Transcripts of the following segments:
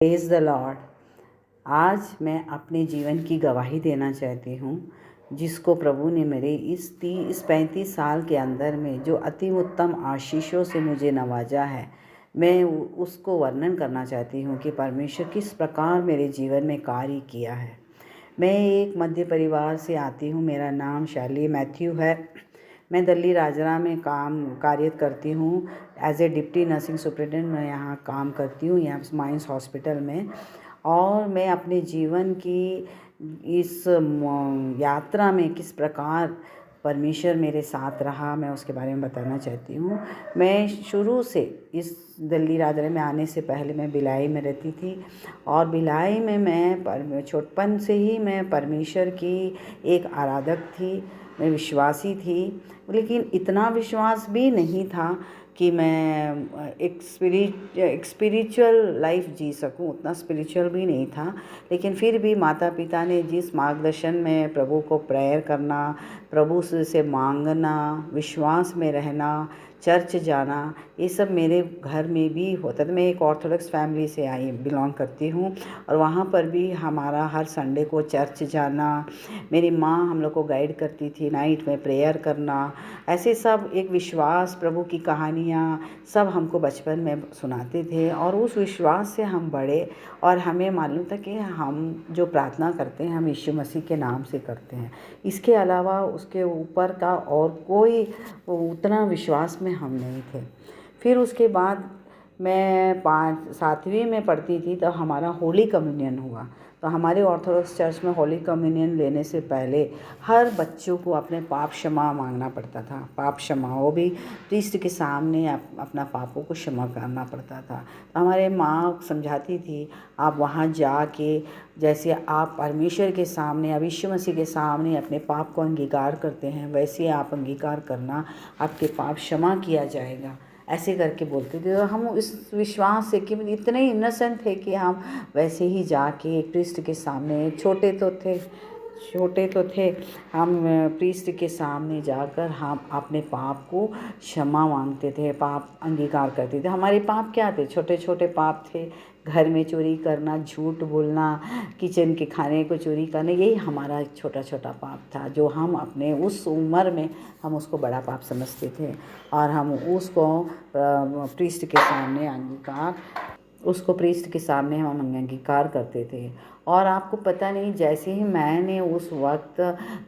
Praise the Lord. आज मैं अपने जीवन की गवाही देना चाहती हूँ, जिसको प्रभु ने मेरे इस 35 साल के अंदर में जो अति उत्तम आशीषों से मुझे नवाजा है। मैं उसको वर्णन करना चाहती हूँ कि परमेश्वर किस प्रकार मेरे जीवन में कार्य किया है। मैं एक मध्य परिवार से आती हूँ। मेरा नाम शैली मैथ्यू है। मैं दिल्ली राजरा में कार्यरत करती हूँ। As a deputy nursing superintendent मैं यहाँ काम करती हूँ, यहाँ माइंस हॉस्पिटल में। और मैं अपने जीवन की इस यात्रा में किस प्रकार परमेश्वर मेरे साथ रहा, मैं उसके बारे में बताना चाहती हूँ। मैं शुरू से इस दिल्ली राजरा में आने से पहले मैं भिलाई में रहती थी, और भिलाई में मैं छोटपन से ही मैं परमेश्वर की एक आराधक थी, मैं विश्वासी थी। लेकिन इतना विश्वास भी नहीं था कि मैं एक स्पिरिचुअल लाइफ जी सकूं, उतना स्पिरिचुअल भी नहीं था। लेकिन फिर भी माता पिता ने जिस मार्गदर्शन में प्रभु को प्रेयर करना, प्रभु से मांगना, विश्वास में रहना, चर्च जाना, ये सब मेरे घर में भी होता था। मैं एक ऑर्थोडॉक्स फैमिली से बिलोंग करती हूँ, और वहाँ पर भी हमारा हर संडे को चर्च जाना, मेरी माँ हम लोग को गाइड करती थी, नाइट में प्रेयर करना, ऐसे सब एक विश्वास, प्रभु की कहानियाँ सब हमको बचपन में सुनाते थे। और उस विश्वास से हम बढ़े, और हमें मालूम था कि हम जो प्रार्थना करते हैं हम यीशु मसीह के नाम से करते हैं। इसके अलावा उसके ऊपर का और कोई उतना विश्वास में हम नहीं थे। फिर उसके बाद मैं 7वीं में पढ़ती थी तो हमारा होली कम्युनियन हुआ। तो हमारे ऑर्थोडॉक्स चर्च में होली कम्युनियन लेने से पहले हर बच्चों को अपने पाप क्षमा मांगना पड़ता था। पाप क्षमा, वो भी प्रीस्ट के सामने अपना पापों को क्षमा करना पड़ता था। तो हमारे माँ समझाती थी, आप वहाँ जाके जैसे आप परमेश्वर के सामने, अब यीशु मसीह के सामने अपने पाप को अंगीकार करते हैं, वैसे आप अंगीकार करना, आपके पाप क्षमा किया जाएगा, ऐसे करके बोलते थे। तो हम इस विश्वास से कि इतने इनोसेंट थे कि हम वैसे ही जाके एक प्रीस्ट के सामने, छोटे तो थे हम, प्रीस्ट के सामने जाकर हम अपने पाप को क्षमा मांगते थे, पाप अंगीकार करते थे। हमारे पाप क्या थे? छोटे छोटे पाप थे। घर में चोरी करना, झूठ बोलना, किचन के खाने को चोरी करना, यही हमारा छोटा छोटा पाप था, जो हम अपने उस उम्र में हम उसको बड़ा पाप समझते थे, और हम उसको प्रीस्ट के सामने हम अंगीकार करते थे। और आपको पता नहीं, जैसे ही मैंने उस वक्त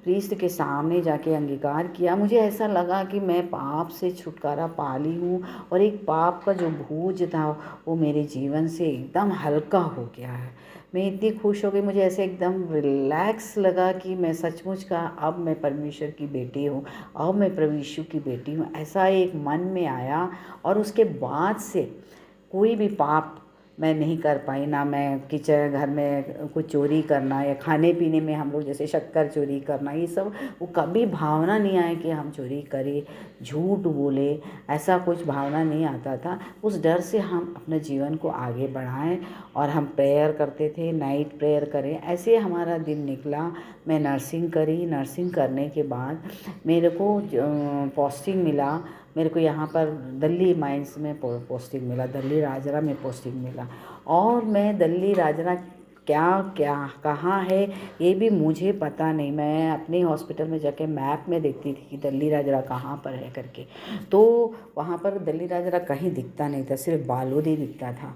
प्रीस्ट के सामने जाके अंगीकार किया, मुझे ऐसा लगा कि मैं पाप से छुटकारा पा ली हूँ, और एक पाप का जो बोझ था वो मेरे जीवन से एकदम हल्का हो गया है। मैं इतनी खुश हो गई, मुझे ऐसे एकदम रिलैक्स लगा कि मैं सचमुच का अब मैं परमेश्वर की बेटी हूँ, अब मैं प्रभु यीशु की बेटी हूँ, ऐसा एक मन में आया। और उसके बाद से कोई भी पाप मैं नहीं कर पाई, ना मैं किचन घर में कुछ चोरी करना, या खाने पीने में हम लोग जैसे शक्कर चोरी करना, ये सब वो कभी भावना नहीं आए कि हम चोरी करें, झूठ बोले, ऐसा कुछ भावना नहीं आता था। उस डर से हम अपने जीवन को आगे बढ़ाएं, और हम प्रेयर करते थे, नाइट प्रेयर करें, ऐसे हमारा दिन निकला। मैं नर्सिंग करी। नर्सिंग करने के बाद मेरे को पोस्टिंग मिला। मेरे को यहाँ पर दिल्ली माइंस में पोस्टिंग मिला, दिल्ली राजरा में पोस्टिंग मिला। और मैं दिल्ली राजरा कहाँ है ये भी मुझे पता नहीं। मैं अपने हॉस्पिटल में जाके मैप में देखती थी कि दिल्ली राजरा कहाँ पर है करके, तो वहाँ पर दिल्ली राजरा कहीं दिखता नहीं था, सिर्फ बालोद ही दिखता था।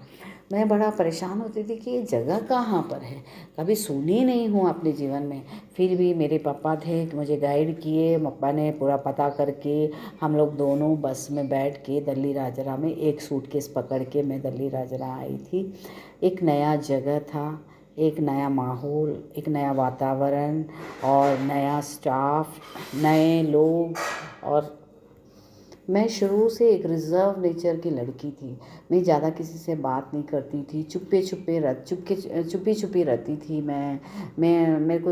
मैं बड़ा परेशान होती थी कि ये जगह कहाँ पर है, कभी सुनी नहीं हूँ अपने जीवन में। फिर भी मेरे पापा थे कि मुझे गाइड किए, पापा ने पूरा पता करके हम लोग दोनों बस में बैठ के दिल्ली राजरा में, एक सूटकेस पकड़ के मैं दिल्ली राजरा आई थी। एक नया जगह था, एक नया माहौल, एक नया वातावरण, और नया स्टाफ, नए लोग। और मैं शुरू से एक रिज़र्व नेचर की लड़की थी। मैं ज़्यादा किसी से बात नहीं करती थी, चुपी छुपी रहती थी। मैं मेरे को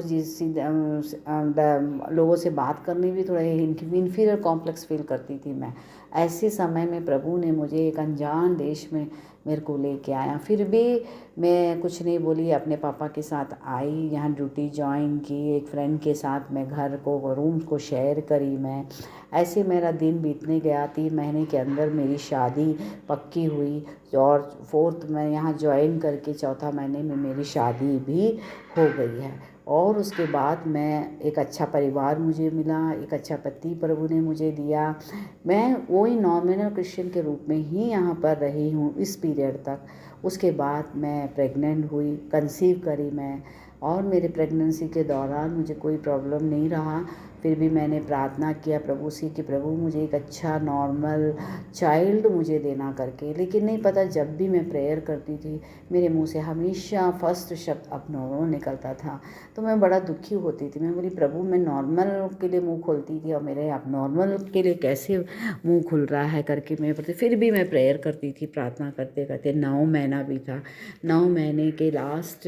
लोगों से बात करनी भी थोड़ा इन्फीरियर कॉम्प्लेक्स फील करती थी मैं। ऐसे समय में प्रभु ने मुझे एक अनजान देश में मेरे को लेके आया। फिर भी मैं कुछ नहीं बोली, अपने पापा के साथ आई, यहाँ ड्यूटी ज्वाइन की, एक फ्रेंड के साथ मैं घर को रूम को शेयर करी। मैं ऐसे मेरा दिन बीतने गया। 3 महीने के अंदर मेरी शादी पक्की हुई और 4th में यहाँ ज्वाइन करके 4था महीने में मेरी शादी भी हो गई है। और उसके बाद मैं एक अच्छा परिवार मुझे मिला, एक अच्छा पति प्रभु ने मुझे दिया। मैं वही नॉमिनल क्रिश्चियन के रूप में ही यहाँ पर रही हूँ इस पीरियड तक। उसके बाद मैं प्रेग्नेंट हुई, कंसीव करी मैं, और मेरे प्रेगनेंसी के दौरान मुझे कोई प्रॉब्लम नहीं रहा। फिर भी मैंने प्रार्थना किया प्रभु से कि प्रभु मुझे एक अच्छा नॉर्मल चाइल्ड मुझे देना करके। लेकिन नहीं पता, जब भी मैं प्रेयर करती थी मेरे मुंह से हमेशा फर्स्ट शब्द अबनॉर्मल निकलता था। तो मैं बड़ा दुखी होती थी। मैं बोली प्रभु, मैं नॉर्मल के लिए मुंह खोलती थी और मेरे अबनॉर्मल के लिए कैसे मुंह खुल रहा है करके मैं पता। फिर भी मैं प्रेयर करती थी, प्रार्थना करते करते। 9 महीना भी था। 9 महीने के लास्ट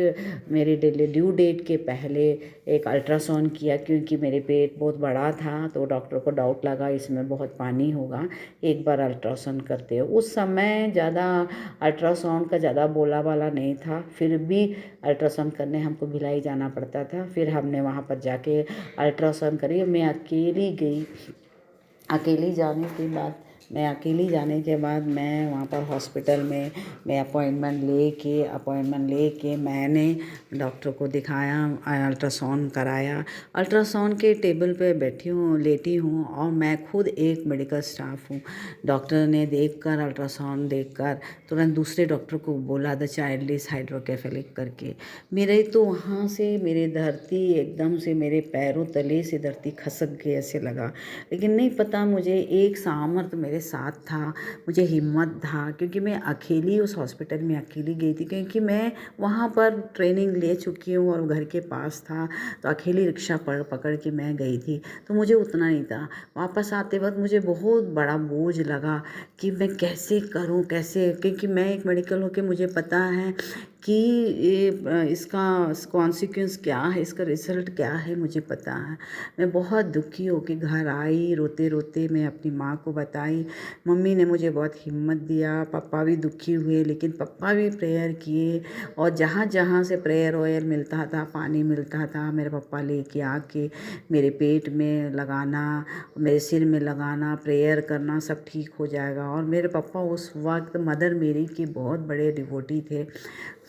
मेरे ड्यू डेट के पहले एक अल्ट्रासाउंड किया, क्योंकि मेरे पेट बहुत बड़ा था तो डॉक्टर को डाउट लगा इसमें बहुत पानी होगा, एक बार अल्ट्रासाउंड करते हो। उस समय ज़्यादा अल्ट्रासाउंड का ज़्यादा बोला वाला नहीं था, फिर भी अल्ट्रासाउंड करने हमको भिलाई जाना पड़ता था। फिर हमने वहाँ पर जाके अल्ट्रासाउंड करी। मैं अकेली गई। अकेली जाने के बाद मैं वहाँ पर हॉस्पिटल में मैं अपॉइंटमेंट लेके मैंने डॉक्टर को दिखाया, अल्ट्रासाउंड कराया। अल्ट्रासाउंड के टेबल पे लेटी हूँ और मैं खुद एक मेडिकल स्टाफ हूँ। डॉक्टर ने अल्ट्रासाउंड देखकर तुरंत दूसरे डॉक्टर को बोला द चाइल्ड इज हाइड्रोकेफेलिक करके। मेरे तो वहाँ से मेरे धरती एकदम से मेरे पैरों तले से धरती खसक गई ऐसे लगा। लेकिन नहीं पता, मुझे एक सामर्थ्य मेरे साथ था, मुझे हिम्मत था, क्योंकि मैं अकेली उस हॉस्पिटल में अकेली गई थी, क्योंकि मैं वहाँ पर ट्रेनिंग ले चुकी हूँ और घर के पास था तो अकेली रिक्शा पकड़ के मैं गई थी। तो मुझे उतना नहीं था। वापस आते वक्त मुझे बहुत बड़ा बोझ लगा कि मैं कैसे करूँ, कैसे, क्योंकि मैं एक मेडिकल होके मुझे पता है कि ये इसका कॉन्सिक्वेंस क्या है, इसका रिज़ल्ट क्या है, मुझे पता है। मैं बहुत दुखी होकर घर आई, रोते रोते मैं अपनी माँ को बताई। मम्मी ने मुझे बहुत हिम्मत दिया, पापा भी दुखी हुए, लेकिन पापा भी प्रेयर किए। और जहाँ जहाँ से प्रेयर ऑयल मिलता था, पानी मिलता था, मेरे पापा लेके आके मेरे पेट में लगाना, मेरे सिर में लगाना, प्रेयर करना, सब ठीक हो जाएगा। और मेरे पापा उस वक्त मदर मेरी के बहुत बड़े डिवोटी थे,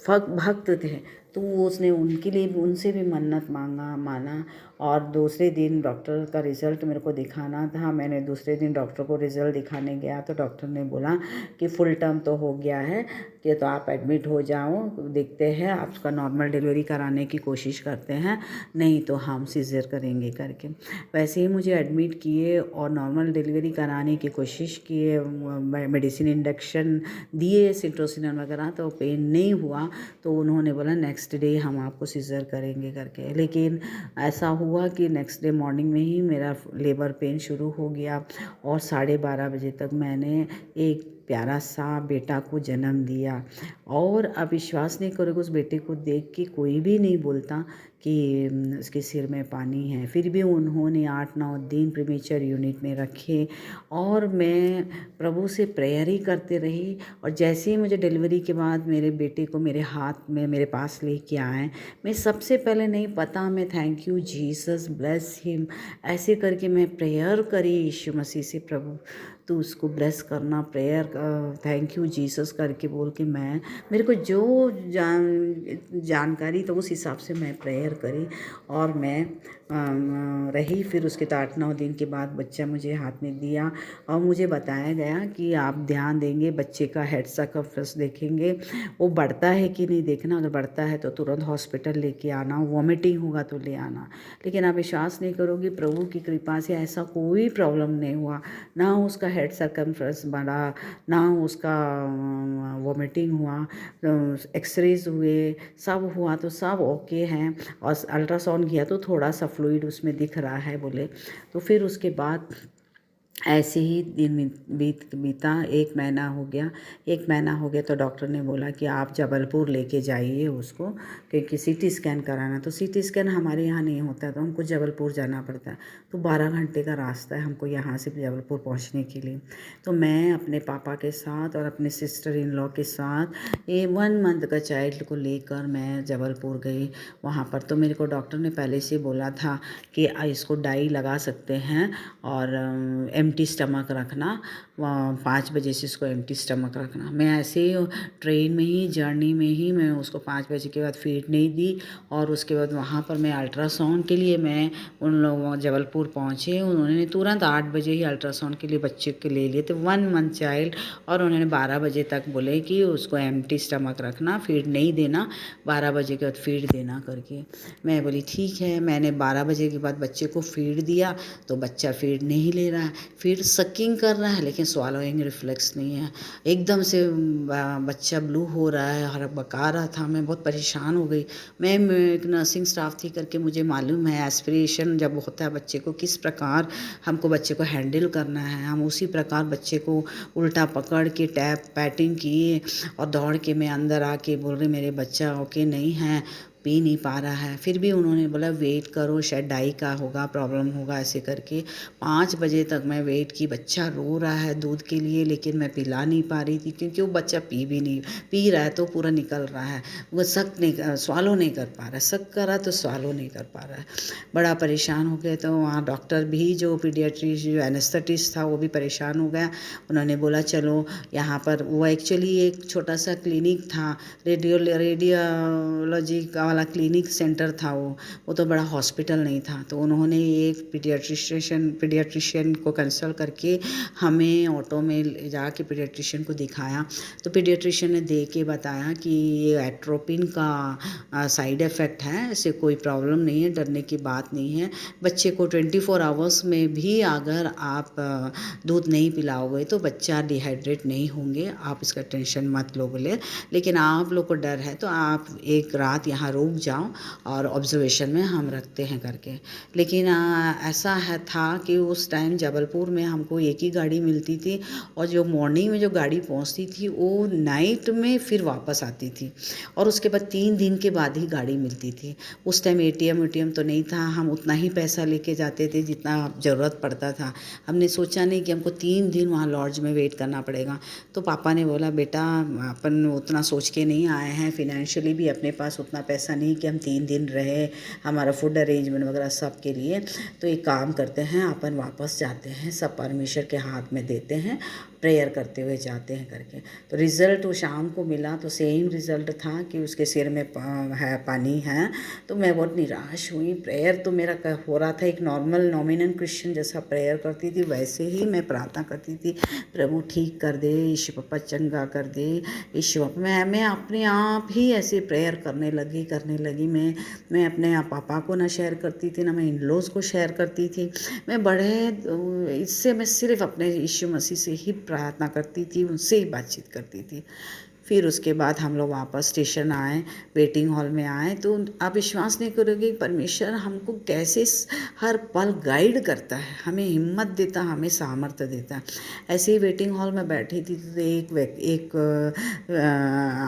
भक्त थे। तो उसने उनके लिए भी, उनसे भी मन्नत माना। और दूसरे दिन डॉक्टर का रिज़ल्ट मेरे को दिखाना था। मैंने दूसरे दिन डॉक्टर को रिज़ल्ट दिखाने गया तो डॉक्टर ने बोला कि फुल टर्म तो हो गया है, कि तो आप एडमिट हो जाओ, देखते हैं आपका नॉर्मल डिलीवरी कराने की कोशिश करते हैं, नहीं तो हम सीजर करेंगे करके। वैसे ही मुझे एडमिट किए और नॉर्मल डिलीवरी कराने की कोशिश किए, मेडिसिन इंजेक्शन दिए, सिट्रोसिन वगैरह, तो पेन नहीं हुआ। तो उन्होंने बोला नेक्स्ट डे हम आपको सीजर करेंगे करके। लेकिन ऐसा हुआ कि नेक्स्ट डे मॉर्निंग में ही मेरा लेबर पेन शुरू हो गया और 12:30 बजे तक मैंने एक प्यारा सा बेटा को जन्म दिया। और अब विश्वास नहीं करोगे, उस बेटे को देख के कोई भी नहीं बोलता कि उसके सिर में पानी है। फिर भी उन्होंने 8-9 दिन प्रीमेच्योर यूनिट में रखे और मैं प्रभु से प्रेयर ही करते रही। और जैसे ही मुझे डिलीवरी के बाद मेरे बेटे को मेरे हाथ में मेरे पास लेके आए, मैं सबसे पहले नहीं पता, मैं thank you Jesus, bless him ऐसे करके मैं प्रेयर करी यीशु मसीह से, प्रभु तो उसको ब्लेस करना, प्रेयर थैंक यू जीसस करके बोल के मैं, मेरे को जो जानकारी तो उस हिसाब से मैं प्रेयर करी और मैं रही। फिर उसके 8-9 दिन के बाद बच्चा मुझे हाथ में दिया और मुझे बताया गया कि आप ध्यान देंगे, बच्चे का हेड सर्कमफ्रेंस देखेंगे, वो बढ़ता है कि नहीं देखना, अगर बढ़ता है तो तुरंत हॉस्पिटल लेके आना, वॉमिटिंग होगा तो ले आना। लेकिन आप विश्वास नहीं करोगे, प्रभु की कृपा से ऐसा कोई प्रॉब्लम नहीं हुआ, ना उसका हेड सर्कमफ्रेंस बढ़ा, ना उसका वॉमिटिंग हुआ, एक्सरेज हुए, सब हुआ तो सब ओके हैं। और अल्ट्रासाउंड किया तो थोड़ा सा फ्लूइड उसमें दिख रहा है बोले। तो फिर उसके बाद ऐसे ही दिन बीता 1 महीना हो गया। 1 महीना हो गया तो डॉक्टर ने बोला कि आप जबलपुर लेके जाइए उसको, क्योंकि सीटी स्कैन कराना। तो सीटी स्कैन हमारे यहाँ नहीं होता, तो हमको जबलपुर जाना पड़ता है। तो 12 घंटे का रास्ता है हमको यहाँ से जबलपुर पहुँचने के लिए। तो मैं अपने पापा के साथ और अपने सिस्टर इन लॉ के साथ 1 मंथ का चाइल्ड को लेकर मैं जबलपुर गई। वहाँ पर तो मेरे को डॉक्टर ने पहले से बोला था कि इसको डाई लगा सकते हैं और एम्प्टी स्टमक रखना, 5 बजे से इसको एम्प्टी स्टमक रखना। मैं ऐसे ही ट्रेन में ही जर्नी में ही मैं उसको 5 बजे के बाद फीड नहीं दी। और उसके बाद वहाँ पर मैं अल्ट्रासाउंड के लिए मैं उन लोगों जबलपुर पहुँचे। उन्होंने तुरंत 8 बजे ही अल्ट्रासाउंड के लिए बच्चे के ले लिए थे, 1 मंथ चाइल्ड। और उन्होंने 12 बजे तक बोले कि उसको एम्प्टी स्टमक रखना, फीड नहीं देना, 12 बजे के बाद फीड देना करके। मैं बोली ठीक है। मैंने 12 बजे के बाद बच्चे को फीड दिया तो बच्चा फीड नहीं ले रहा है, फीड सकिंग कर रहा है लेकिन स्वॉलोइंग रिफ्लेक्स नहीं है। एकदम से बच्चा ब्लू हो रहा है और बका रहा था। मैं बहुत परेशान हो गई। मैं एक नर्सिंग स्टाफ थी करके मुझे मालूम है एस्पिरेशन जब होता है बच्चे को किस प्रकार हमको बच्चे को हैंडल करना है। हम उसी प्रकार बच्चे को उल्टा पकड़ के टैप पैटिंग किए और दौड़ के मैं अंदर आके बोल रही मेरे बच्चा ओके नहीं है, पी नहीं पा रहा है। फिर भी उन्होंने बोला वेट करो, शायद डाई का होगा, प्रॉब्लम होगा, ऐसे करके 5 बजे तक मैं वेट की। बच्चा रो रहा है दूध के लिए लेकिन मैं पिला नहीं पा रही थी क्योंकि वो बच्चा पी रहा है तो पूरा निकल रहा है, वो स्वालो नहीं कर पा रहा है, सक कर रहा तो स्वालो नहीं कर पा रहा है। बड़ा परेशान हो गया। तो वहाँ डॉक्टर भी जो पीडियाट्रिश जो एनेस्थेटिस्ट था वो भी परेशान हो गया। उन्होंने बोला चलो यहाँ पर, वो एक्चुअली एक छोटा सा क्लिनिक था, रेडियोलॉजी वाला क्लिनिक सेंटर था वो तो बड़ा हॉस्पिटल नहीं था। तो उन्होंने एक पीडियाट्रिशियन को कंसल्ट करके हमें ऑटो में ले जाके पीडियाट्रिशियन को दिखाया। तो पीडियाट्रिशियन ने देख के बताया कि ये एट्रोपिन का साइड इफ़ेक्ट है, ऐसे कोई प्रॉब्लम नहीं है, डरने की बात नहीं है। बच्चे को 24 आवर्स में भी अगर आप दूध नहीं पिलाओगे तो बच्चा डिहाइड्रेट नहीं होंगे, आप इसका टेंशन मत लो बोले। लेकिन आप लोग को डर है तो आप एक रात यहाँ रुक जाओ और ऑब्जर्वेशन में हम रखते हैं करके। लेकिन ऐसा है था कि उस टाइम जबलपुर में हमको एक ही गाड़ी मिलती थी और जो मॉर्निंग में जो गाड़ी पहुँचती थी वो नाइट में फिर वापस आती थी और उसके बाद 3 दिन के बाद ही गाड़ी मिलती थी। उस टाइम एटीएम तो नहीं था, हम उतना ही पैसा लेके जाते थे जितना ज़रूरत पड़ता था। हमने सोचा नहीं कि हमको 3 दिन वहाँ लॉज में वेट करना पड़ेगा। तो पापा ने बोला बेटा अपन उतना सोच के नहीं आए हैं, फिनेंशियली भी अपने पास उतना पैसा नहीं कि हम 3 दिन रहे, हमारा फूड अरेंजमेंट वगैरह सब के लिए। तो एक काम करते हैं अपन वापस जाते हैं, सब परमेश्वर के हाथ में देते हैं, प्रेयर करते हुए जाते हैं करके। तो रिज़ल्ट वो शाम को मिला तो सेम रिज़ल्ट था कि उसके सिर में पानी है। तो मैं बहुत निराश हुई। प्रेयर तो मेरा हो रहा था एक नॉर्मल नॉमिनल क्रिश्चियन जैसा प्रेयर करती थी वैसे ही मैं प्रार्थना करती थी, प्रभु ठीक कर दे, यीशु पप्पा चंगा कर दे, यीशु मैं अपने आप ही ऐसे प्रेयर करने लगी। मैं अपने पापा को ना शेयर करती थी ना मैं इन लॉज को शेयर करती थी। मैं इससे मैं सिर्फ अपने यीशु मसीह से ही प्रार्थना करती थी, उनसे ही बातचीत करती थी। फिर उसके बाद हम लोग वापस स्टेशन आए, वेटिंग हॉल में आए। तो आप विश्वास नहीं करोगे परमेश्वर हमको कैसे हर पल गाइड करता है, हमें हिम्मत देता, हमें सामर्थ्य देता। ऐसे ही वेटिंग हॉल में बैठी थी तो एक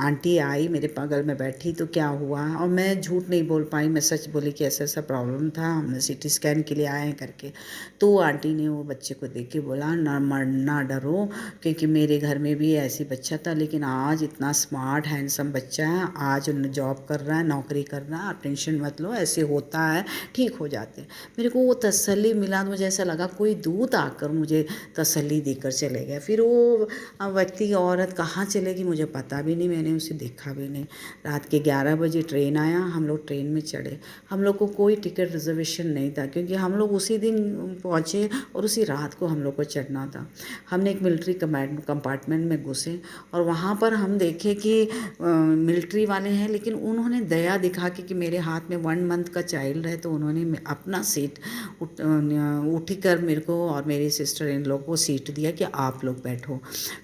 आंटी आई मेरे बगल में बैठी। तो क्या हुआ, और मैं झूठ नहीं बोल पाई, मैं सच बोली कि ऐसा ऐसा प्रॉब्लम था, हमने सीटी स्कैन के लिए आए हैं करके। तो आंटी ने वो बच्चे को देख के बोला ना डरो, क्योंकि मेरे घर में भी ऐसी बच्चा था लेकिन आज इतना स्मार्ट हैंडसम बच्चा है, आज जॉब कर रहा है, नौकरी कर रहा है, आप टेंशन मत लो, ऐसे होता है, ठीक हो जाते हैं। मेरे को वो तसल्ली मिला, मुझे ऐसा लगा कोई दूत आकर मुझे तसल्ली देकर चले गया। फिर वो व्यक्ति औरत कहाँ चलेगी मुझे पता भी नहीं, मैंने उसे देखा भी नहीं। रात के 11 बजे ट्रेन आया, हम लोग ट्रेन में चढ़े। हम लोग को कोई टिकट रिजर्वेशन नहीं था क्योंकि हम लोग उसी दिन पहुँचे और उसी रात को हम लोग को चढ़ना था। हमने एक मिलिट्री कंपार्टमेंट में घुसे और वहाँ पर हम देखे कि मिलिट्री वाले हैं, लेकिन उन्होंने दया दिखा के कि मेरे हाथ में 1 मंथ का चाइल्ड है तो उन्होंने अपना सीट उठ कर मेरे को और मेरी सिस्टर इन लोग को सीट दिया कि आप लोग बैठो।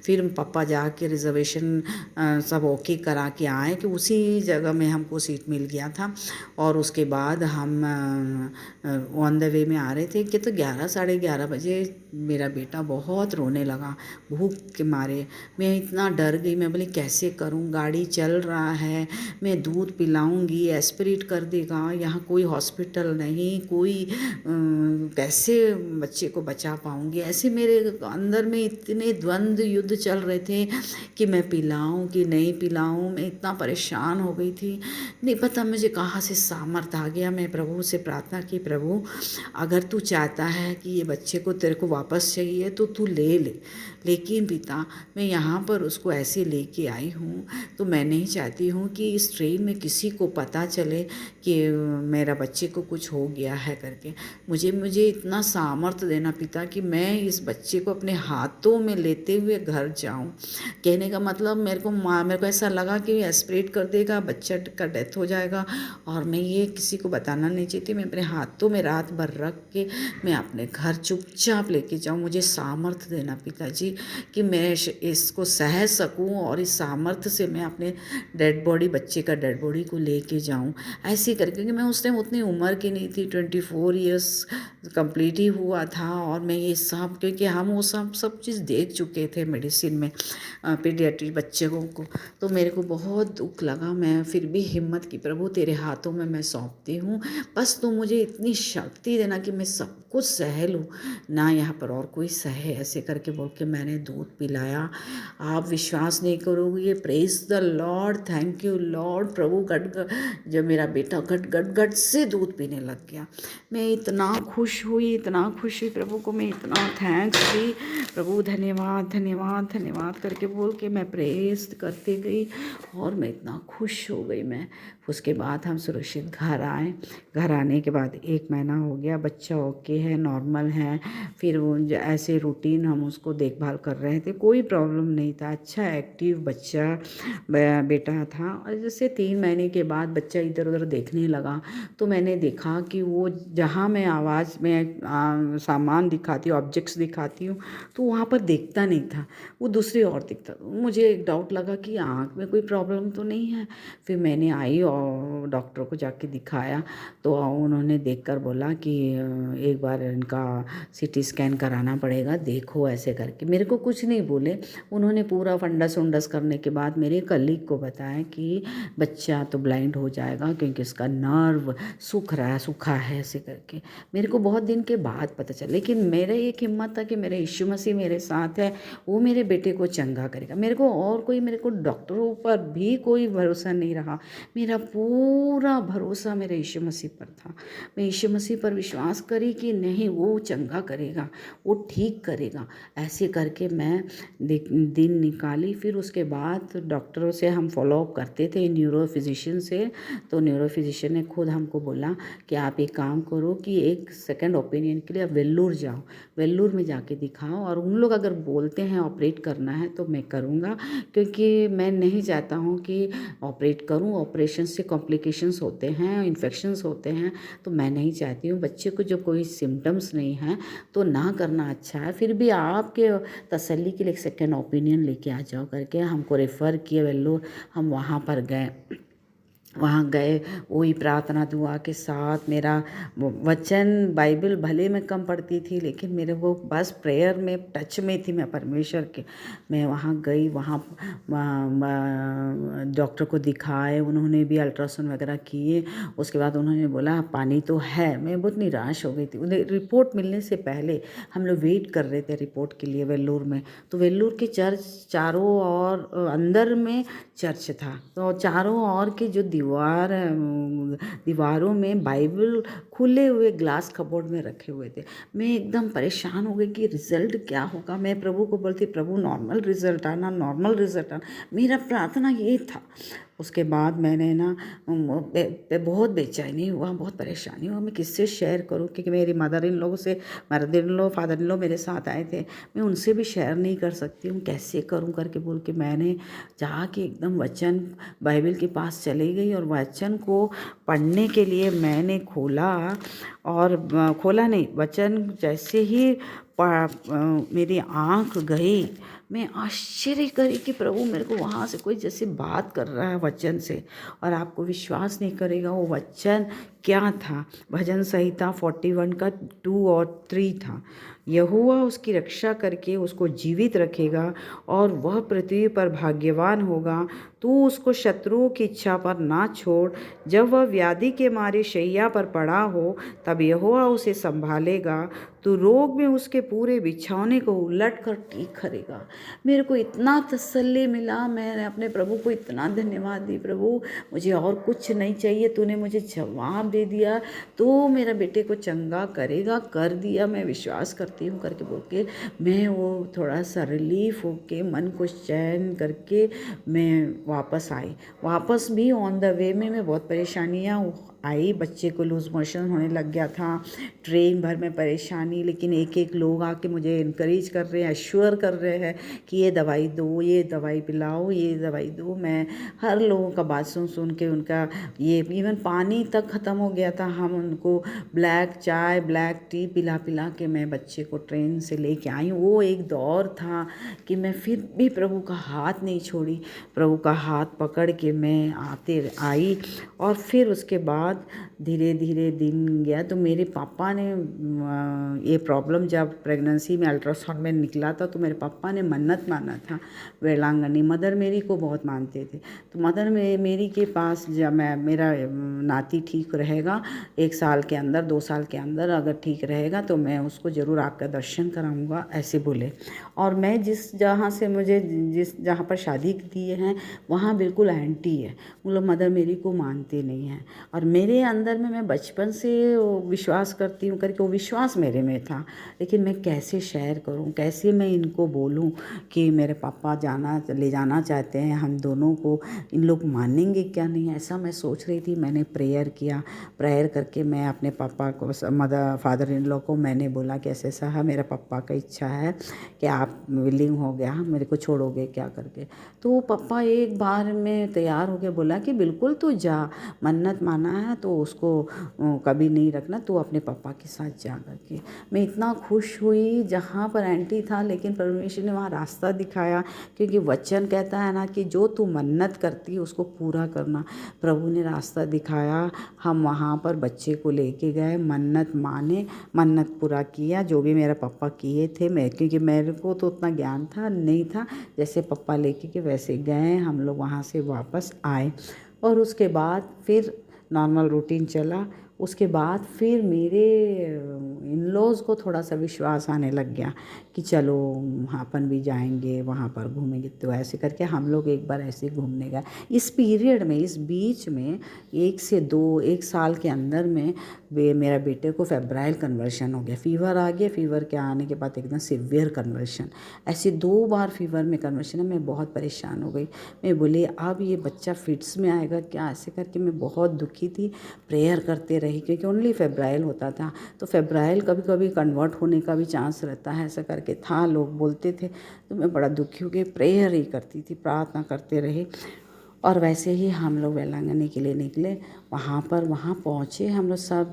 फिर पापा जाके रिजर्वेशन सब ओके करा के आए कि उसी जगह में हमको सीट मिल गया था। और उसके बाद हम ऑन द वे में आ रहे थे कि तो 11 साढ़े 11 बजे मेरा बेटा बहुत रोने लगा भूख के मारे। मैं इतना डर गई, मैं बोली कैसे करूं, गाड़ी चल रहा है, मैं दूध पिलाऊंगी एस्पिरेट कर देगा, यहाँ कोई हॉस्पिटल नहीं, कोई कैसे बच्चे को बचा पाऊंगी। ऐसे मेरे अंदर में इतने द्वंद्व युद्ध चल रहे थे कि मैं पिलाऊं कि नहीं पिलाऊं। मैं इतना परेशान हो गई थी, नहीं पता मुझे कहाँ से सामर्थ आ गया। मैं प्रभु से प्रार्थना की, प्रभु अगर तू चाहता है कि ये बच्चे को तेरे को वापस चाहिए तो तू ले ले, लेकिन पिता मैं यहाँ पर उसको ऐसे लेके आई हूँ तो मैं नहीं चाहती हूँ कि इस ट्रेन में किसी को पता चले कि मेरा बच्चे को कुछ हो गया है करके। मुझे इतना सामर्थ्य देना पिता कि मैं इस बच्चे को अपने हाथों में लेते हुए घर जाऊँ। कहने का मतलब मेरे को ऐसा लगा कि एस्पिरेट कर देगा, बच्चा का डेथ हो जाएगा, और मैं ये किसी को बताना नहीं चाहती। मैं अपने हाथों में रात भर रख के मैं अपने घर चुपचाप लेके जाऊँ। मुझे सामर्थ्य देना पिताजी कि मैं इसको सह सकूँ और इस सामर्थ्य से मैं अपने डेड बॉडी, बच्चे का डेड बॉडी को लेके जाऊँ। ऐसे करके, क्योंकि मैं उस टाइम उतनी उम्र की नहीं थी, 24 ईयर्स कंप्लीट ही हुआ था, और मैं ये सब, क्योंकि हम वो सब चीज़ देख चुके थे मेडिसिन में पीडियाट्रिक बच्चे को, तो मेरे को बहुत दुख लगा। मैं फिर भी हिम्मत की, प्रभु तेरे हाथों में मैं सौंपती हूँ, बस तू मुझे इतनी शक्ति देना कि मैं सब कुछ सह लूँ, ना यहाँ पर और कोई सहे। ऐसे करके बोल के मैंने दूध पिलाया। आप विश्वास नहीं करोगे, ये praise the Lord, thank you Lord, प्रभु जब मेरा बेटा गट गट गट से दूध पीने लग गया, मैं इतना खुश हुई, इतना खुश हुई, प्रभु को मैं इतना थैंक्स दी। प्रभु धन्यवाद धन्यवाद धन्यवाद करके बोल के मैं प्रेज करते गई, और मैं इतना खुश हो गई। मैं उसके बाद हम सुरक्षित घर आए। घर आने के बाद 1 महीना हो गया, बच्चा ओके है, नॉर्मल है। फिर वो ऐसे रूटीन हम उसको देखभाल कर रहे थे, कोई प्रॉब्लम नहीं था, अच्छा एक्टिव बच्चा बेटा था। और जैसे 3 महीने के बाद बच्चा इधर उधर देखने लगा, तो मैंने देखा कि वो जहाँ मैं आवाज़ में सामान दिखाती हूँ, ऑब्जेक्ट्स दिखाती हूँ, तो वहाँ पर देखता नहीं था, वो दूसरी ओर दिखता। मुझे एक डाउट लगा कि आँख में कोई प्रॉब्लम तो नहीं है। फिर मैंने आई और डॉक्टर को जाके दिखाया, तो उन्होंने देखकर बोला कि एक बार इनका CT स्कैन कराना पड़ेगा, देखो ऐसे करके। मेरे को कुछ नहीं बोले, उन्होंने पूरा फंडस उंडस करने के बाद मेरे कलीग को बताया कि बच्चा तो ब्लाइंड हो जाएगा क्योंकि उसका नर्व सूखा है ऐसे करके। मेरे को बहुत दिन के बाद पता चला, लेकिन मेरा एक हिम्मत था कि मेरे यीशु मसीह मेरे साथ है, वो मेरे बेटे को चंगा करेगा। मेरे को डॉक्टरों पर भी कोई भरोसा नहीं रहा, मेरा पूरा भरोसा मेरे यीशु मसीह पर था। मैं यीशु मसीह पर विश्वास करी कि नहीं, वो चंगा करेगा, वो ठीक करेगा। ऐसे करके मैं दिन निकाली। फिर उसके बाद डॉक्टरों से हम फॉलोअप करते थे, न्यूरो फिजिशियन से। तो न्यूरो फिजिशियन ने खुद हमको बोला कि आप एक काम करो कि एक सेकंड ओपिनियन के लिए आप वेल्लूर जाओ, वेल्लूर में जाके दिखाओ, और उन लोग अगर बोलते हैं ऑपरेट करना है तो मैं करूँगा, क्योंकि मैं नहीं चाहता हूँ कि ऑपरेट करूँ। ऑपरेशन से कॉम्प्लिकेशंस होते हैं, इन्फेक्शंस होते हैं, तो मैं नहीं चाहती हूँ। बच्चे को जब कोई सिम्टम्स नहीं है तो ना करना अच्छा है। फिर भी आपके तसल्ली के लिए एक सेकेंड ओपिनियन लेके आ जाओ करके हमको रेफ़र किए वेल्लोर। हम वहाँ पर गए, वही प्रार्थना दुआ के साथ मेरा वचन, बाइबल भले मैं कम पढ़ती थी, लेकिन मेरे को बस प्रेयर में टच में थी मैं परमेश्वर के। मैं वहाँ गई, वहाँ डॉक्टर को दिखाए, उन्होंने भी अल्ट्रासाउंड वगैरह किए। उसके बाद उन्होंने बोला पानी तो है। मैं बहुत निराश हो गई थी। उन्हें रिपोर्ट मिलने से पहले हम लोग वेट कर रहे थे रिपोर्ट के लिए वेल्लूर में। तो वेल्लूर के चर्च चारों ओर, अंदर में चर्च था, तो चारों ओर के जो दीवारों में बाइबल खुले हुए ग्लास कबोर्ड में रखे हुए थे। मैं एकदम परेशान हो गई कि रिज़ल्ट क्या होगा। मैं प्रभु को बोलती, प्रभु नॉर्मल रिज़ल्ट आना, नॉर्मल रिज़ल्ट आना, मेरा प्रार्थना ये था। उसके बाद मैंने ना बहुत बेचैनी हुआ, बहुत परेशानी हुआ। मैं किससे शेयर करूं, क्योंकि मेरी mother in low father in लो मेरे साथ आए थे, मैं उनसे भी शेयर नहीं कर सकती हूँ, कैसे करूं करके बोल के मैंने जाके एकदम वचन बाइबल के पास चली गई, और वचन को पढ़ने के लिए मैंने खोला नहीं, वचन जैसे ही मेरी आँख गई, मैं आश्चर्य करी कि प्रभु मेरे को वहाँ से कोई जैसे बात कर रहा है वचन से। और आपको विश्वास नहीं करेगा वो वचन क्या था। भजन संहिता 41 का 2 और 3 था। यहोवा उसकी रक्षा करके उसको जीवित रखेगा और वह पृथ्वी पर भाग्यवान होगा। तू उसको शत्रुओं की इच्छा पर ना छोड़। जब वह व्याधि के मारे शैया पर पड़ा हो तब यहोवा उसे संभालेगा। तू रोग में उसके पूरे बिछौने को उलट कर ठीक करेगा। मेरे को इतना तसल्ली मिला, मैंने अपने प्रभु को इतना धन्यवाद दी, प्रभु मुझे और कुछ नहीं चाहिए, तूने मुझे जवाब दे दिया, तो मेरा बेटे को चंगा करेगा, कर दिया, मैं विश्वास करती हूँ करके बोल के मैं वो थोड़ा सा रिलीफ होके मन को चैन करके मैं वापस आई। वापस भी ऑन द वे में मैं बहुत परेशानियाँ आई। बच्चे को लूज़ मोशन होने लग गया था, ट्रेन भर में परेशानी, लेकिन एक एक लोग आके मुझे इनकरेज कर रहे हैं, एश्योर कर रहे हैं कि ये दवाई दो, ये दवाई पिलाओ, ये दवाई दो। मैं हर लोगों का बात सुन सुन के उनका ये इवन पानी तक ख़त्म हो गया था। हम उनको ब्लैक चाय, ब्लैक टी पिला पिला के मैं बच्चे को ट्रेन से लेके आई। वो एक दौर था कि मैं फिर भी प्रभु का हाथ नहीं छोड़ी, प्रभु का हाथ पकड़ के मैं आते आई। और फिर उसके बाद धीरे धीरे दिन गया तो मेरे पापा ने ये प्रॉब्लम जब प्रेगनेंसी में अल्ट्रासाउंड में निकला था तो मेरे पापा ने मन्नत माना था वेलांगनी। मदर मेरी को बहुत मानते थे, तो मदर मेरी के पास जब मेरा नाती ठीक रहेगा 1 साल के अंदर, 2 साल के अंदर अगर ठीक रहेगा तो मैं उसको ज़रूर आपका दर्शन कराऊंगा, ऐसे बोले। और मैं जिस जहाँ पर शादी दिए हैं वहाँ बिल्कुल एंटी है, वो लोग मदर मेरी को मानते नहीं हैं। और मेरे अंदर में मैं बचपन से विश्वास करती हूँ करके वो विश्वास मेरे में था, लेकिन मैं कैसे शेयर करूँ, कैसे मैं इनको बोलूँ कि मेरे पापा ले जाना चाहते हैं हम दोनों को, इन लोग मानेंगे क्या नहीं, ऐसा मैं सोच रही थी। मैंने प्रेयर किया, प्रेयर करके मैं अपने पापा को, फादर इन लॉ को मैंने बोला कि ऐसे ऐसा है, मेरा पापा का इच्छा है कि आप विलिंग हो गया, मेरे को छोड़ोगे क्या करके। तो पापा एक बार में तैयार हो गए, बोला कि बिल्कुल तू जा, मन्नत माना है तो उसको कभी नहीं रखना, तू अपने पापा के साथ जा करके। मैं इतना खुश हुई, जहाँ पर एंटी था लेकिन परमेश्वर ने वहाँ रास्ता दिखाया, क्योंकि वचन कहता है ना कि जो तू मन्नत करती है उसको पूरा करना। प्रभु ने रास्ता दिखाया, हम वहाँ पर बच्चे को लेके गए, मन्नत माने, मन्नत पूरा किया जो भी मेरा पापा किए थे। क्योंकि मेरे को तो उतना ज्ञान था नहीं था, जैसे पापा लेके के वैसे गए, हम लोग वहाँ से वापस आए। और उसके बाद फिर नॉर्मल रूटीन चला। उसके बाद फिर मेरे इन लॉज़ को थोड़ा सा विश्वास आने लग गया कि चलो अपन भी जाएंगे वहाँ पर घूमेंगे। तो ऐसे करके हम लोग एक बार ऐसे घूमने गए। इस पीरियड में, इस बीच में 1 साल के अंदर में मेरा बेटे को फेब्राइल कन्वर्शन हो गया, फीवर आ गया। फीवर के आने के बाद एकदम सीवियर कन्वर्शन, ऐसे 2 बार फीवर में कन्वर्शन है। मैं बहुत परेशान हो गई, मैं बोली अब ये बच्चा फिट्स में आएगा क्या, ऐसे करके मैं बहुत दुखी थी। प्रेयर करते रही क्योंकि ओनली फेब्राइल होता था, तो फेब्राइल कभी कभी कन्वर्ट होने का भी चांस रहता है, ऐसा करके था, लोग बोलते थे। तो मैं बड़ा दुखी हो गई, प्रेयर ही करती थी, प्रार्थना करते रही। और वैसे ही हम लोग वेलांगनी के लिए निकले। वहाँ पहुँचे, हम लोग सब